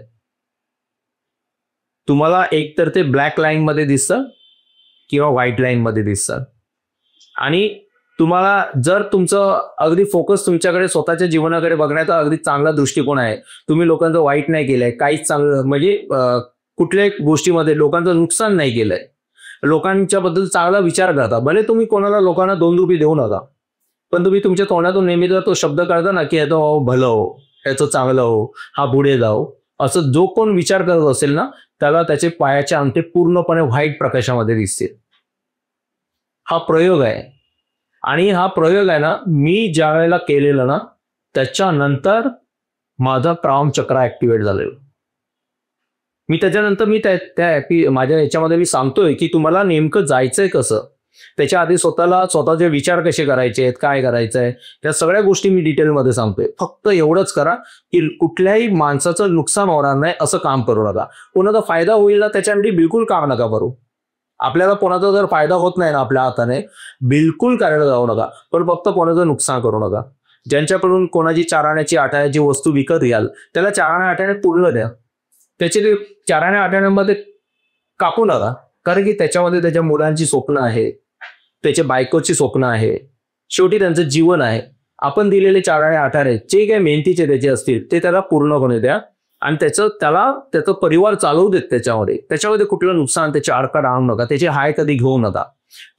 A: तुम्हाला एकतर ते ब्लॅक लाईन मध्ये दिसतं किंवा व्हाईट लाईन मध्ये दिसतात. आणि तुम्हाला जर तुमचं अगदी फोकस तुमच्याकडे स्वतःच्या जीवनाकडे बघण्याचा अगदी चांगला दृष्टिकोन आहे, तुम्ही लोकांचं वाईट नाही केलंय, काहीच चांगलं म्हणजे कुठल्याही गोष्टीमध्ये लोकांचं नुकसान नाही केलंय, लोकांच्या बद्दल चांगला विचार करता, भले तुम्ही लोकांना 2 रुपये देऊ नका, पण तुम्ही तुमच्या तोंडातून नेहमी जर तो शब्द काढता ना की ह्याचं भलं हो, ह्याचं चांगलं हो, हा पुढे जाओ, असं जो कोण विचार करत असेल ना, त्याला त्याचे पायाचे अंगठे पूर्णपणे व्हाईट प्रकाशामध्ये दिसतील. हा प्रयोग आहे. आणि हा प्रयोग आहे ना, मी ज्या वेळेला केलेला ना, त्याच्यानंतर माझा क्राउन चक्र ऍक्टिव्हेट झालेलं. मी त्याच्यानंतर माझ्या याच्यामध्ये मी सांगतोय की तुम्हाला नेमकं जायचंय कसं, त्याच्या आधी स्वतःचे विचार कसे करायचे आहेत, काय करायचंय, त्या सगळ्या गोष्टी मी डिटेलमध्ये सांगतोय. फक्त एवढंच करा की कुठल्याही माणसाचं नुकसान होणार नाही असं काम करू नका. कोणाचा फायदा होईल ना त्याच्यासाठी बिलकुल काम नका करू. आपल्याला कोणाचा जर फायदा होत नाही ना आपल्या हाताने, बिलकुल करायला जाऊ नका. पण फक्त कोणाचं नुकसान करू नका. ज्यांच्याकडून कोणाची 4 आण्याची 8 आण्याची वस्तू विकत घ्याल, त्याला 4 आण्या 8 आणे पुरलं द्या. त्याचे ते 4 आण्या 8 आण्यामध्ये कापू नका, कारण की त्याच्यामध्ये त्याच्या मुलांची स्वप्न आहे, त्याच्या बायकोची स्वप्न आहे, शेवटी त्यांचं जीवन आहे. आपण दिलेले 4 आणे 8 आणे जे काही मेहनतीचे त्याचे असतील ते त्याला पूर्णपणे द्या आणि त्याचा परिवार चालवू देत. त्याच्यामध्ये कुठलं नुकसान त्याची अडका आणू नका, त्याची हाय कधी घेऊ नका.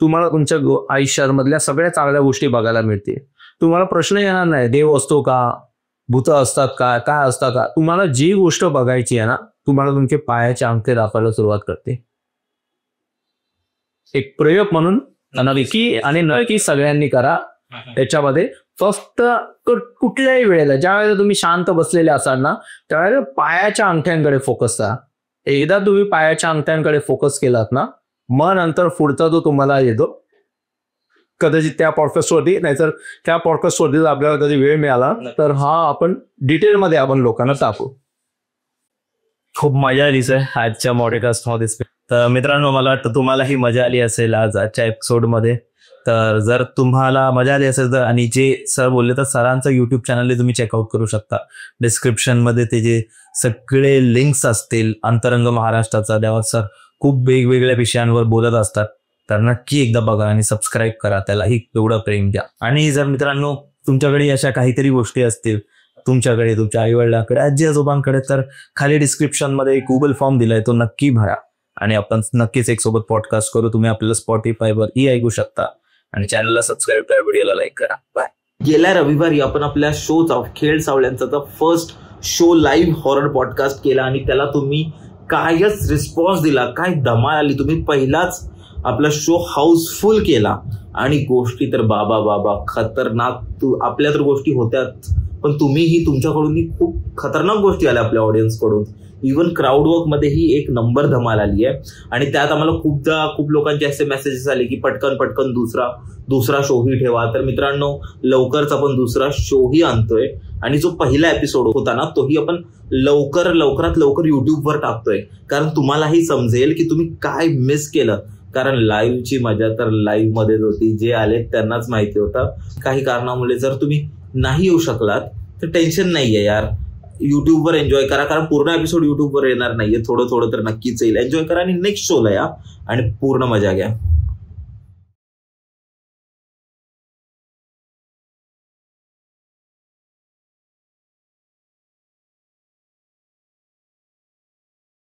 A: तुम्हाला तुमच्या आयुष्यामधल्या सगळ्या चांगल्या गोष्टी बघायला मिळतील. तुम्हाला प्रश्न येणार नाही देव असतो का, भूत असतात का, काय असतात का. तुम्हाला जी गोष्ट बघायची आहे ना, तुम्हाला तुमचे पायाचे अंगठे दाखवायला सुरुवात करते. एक प्रयोग म्हणून नक्की सगळ्यांनी करा. त्याच्यामध्ये फक्त कुठल्याही वेळेला ज्या वेळेला तुम्ही शांत बसलेले असाल ना, त्यावेळेला पायाच्या अंगठ्यांकडे फोकस करा. एकदा तुम्ही पायाच्या अंगठ्यांकडे फोकस केलात ना, मग नंतर पुढचा जो तुम्हाला येतो, कदाचित त्या पॉडकास्टवरती, नाहीतर त्या पॉडकास्टवरती आपल्याला कधी वेळ मिळाला तर हा आपण डिटेलमध्ये आपण लोकांना टाकू.
C: खूप मजा आली सर आजच्या पॉडकास्टमध्ये. तर मित्रांनो, मला वाटतं तुम्हालाही मजा आली असेल आजच्या एपिसोडमध्ये. तर जर तुम्हाला मजा आली असेल तर, आणि जे सर बोलले तर सरांचं युट्यूब चॅनल तुम्ही चेकआउट करू शकता. डिस्क्रिप्शनमध्ये ते जे सगळे लिंक्स असतील अंतरंग महाराष्ट्राचा, त्यावर सर खूप वेगवेगळ्या विषयांवर बोलत असतात. तर नक्की एकदा बघा आणि सबस्क्राईब करा, त्यालाही एवढं प्रेम द्या. आणि जर मित्रांनो तुमच्याकडे अशा काहीतरी गोष्टी असतील, तुमच्याकडे, तुमच्या आईवडिलांकडे, आजी आजोबांकडे, तर खाली डिस्क्रिप्शनमध्ये एक गुगल फॉर्म दिलाय, तो नक्की भरा आणि आपण नक्कीच एक सोबत पॉडकास्ट करू. तुम्ही आपल्याला स्पॉटिफायवर ऐकू शकता आणि चॅनलला सबस्क्राईब करा, व्हिडिओला लाईक करा. बाय.
B: गेल्या रविवारी आपण आपल्या शोचा खेळ सावळ्यांचा first show live horror podcast केला आणि त्याला तुम्ही कायच रिस्पॉन्स दिला, काय धमाल आली. तुम्ही पहिलाच
C: आपला शो हाऊसफुल केला आणि गोष्टी तर बाबा बाबा खतरनाक. आपल्या तर गोष्टी होत्याच, पण तुम्हीही तुमच्याकडून खूप खतरनाक गोष्टी आल्या आपल्या ऑडियन्सकडून. इव्हन क्राऊड वर्क मध्येही एक नंबर धमाल आली आहे. आणि त्यात आम्हाला खूप लोकांचे असे मेसेजेस आले की पटकन दुसरा शोही ठेवा. तर मित्रांनो, लवकरच आपण दुसरा शोही आणतोय आणि जो पहिला एपिसोड होता ना तोही आपण लवकरात लवकर युट्यूबवर टाकतोय, कारण तुम्हालाही समजेल की तुम्ही काय मिस केलं. कारण लाईव्हची मजा तर लाईव्ह मध्येच होती. जे आले त्यांनाच माहिती होतं. काही कारणामुळे जर तुम्ही नाही येऊ शकलात तर टेन्शन नाहीये यार, युट्यूबवर एन्जॉय करा. कारण पूर्ण एपिसोड युट्यूबवर येणार नाहीये, थोडं तर नक्कीच येईल. एन्जॉय करा आणि नेक्स्ट शोला या आणि पूर्ण मजा घ्या.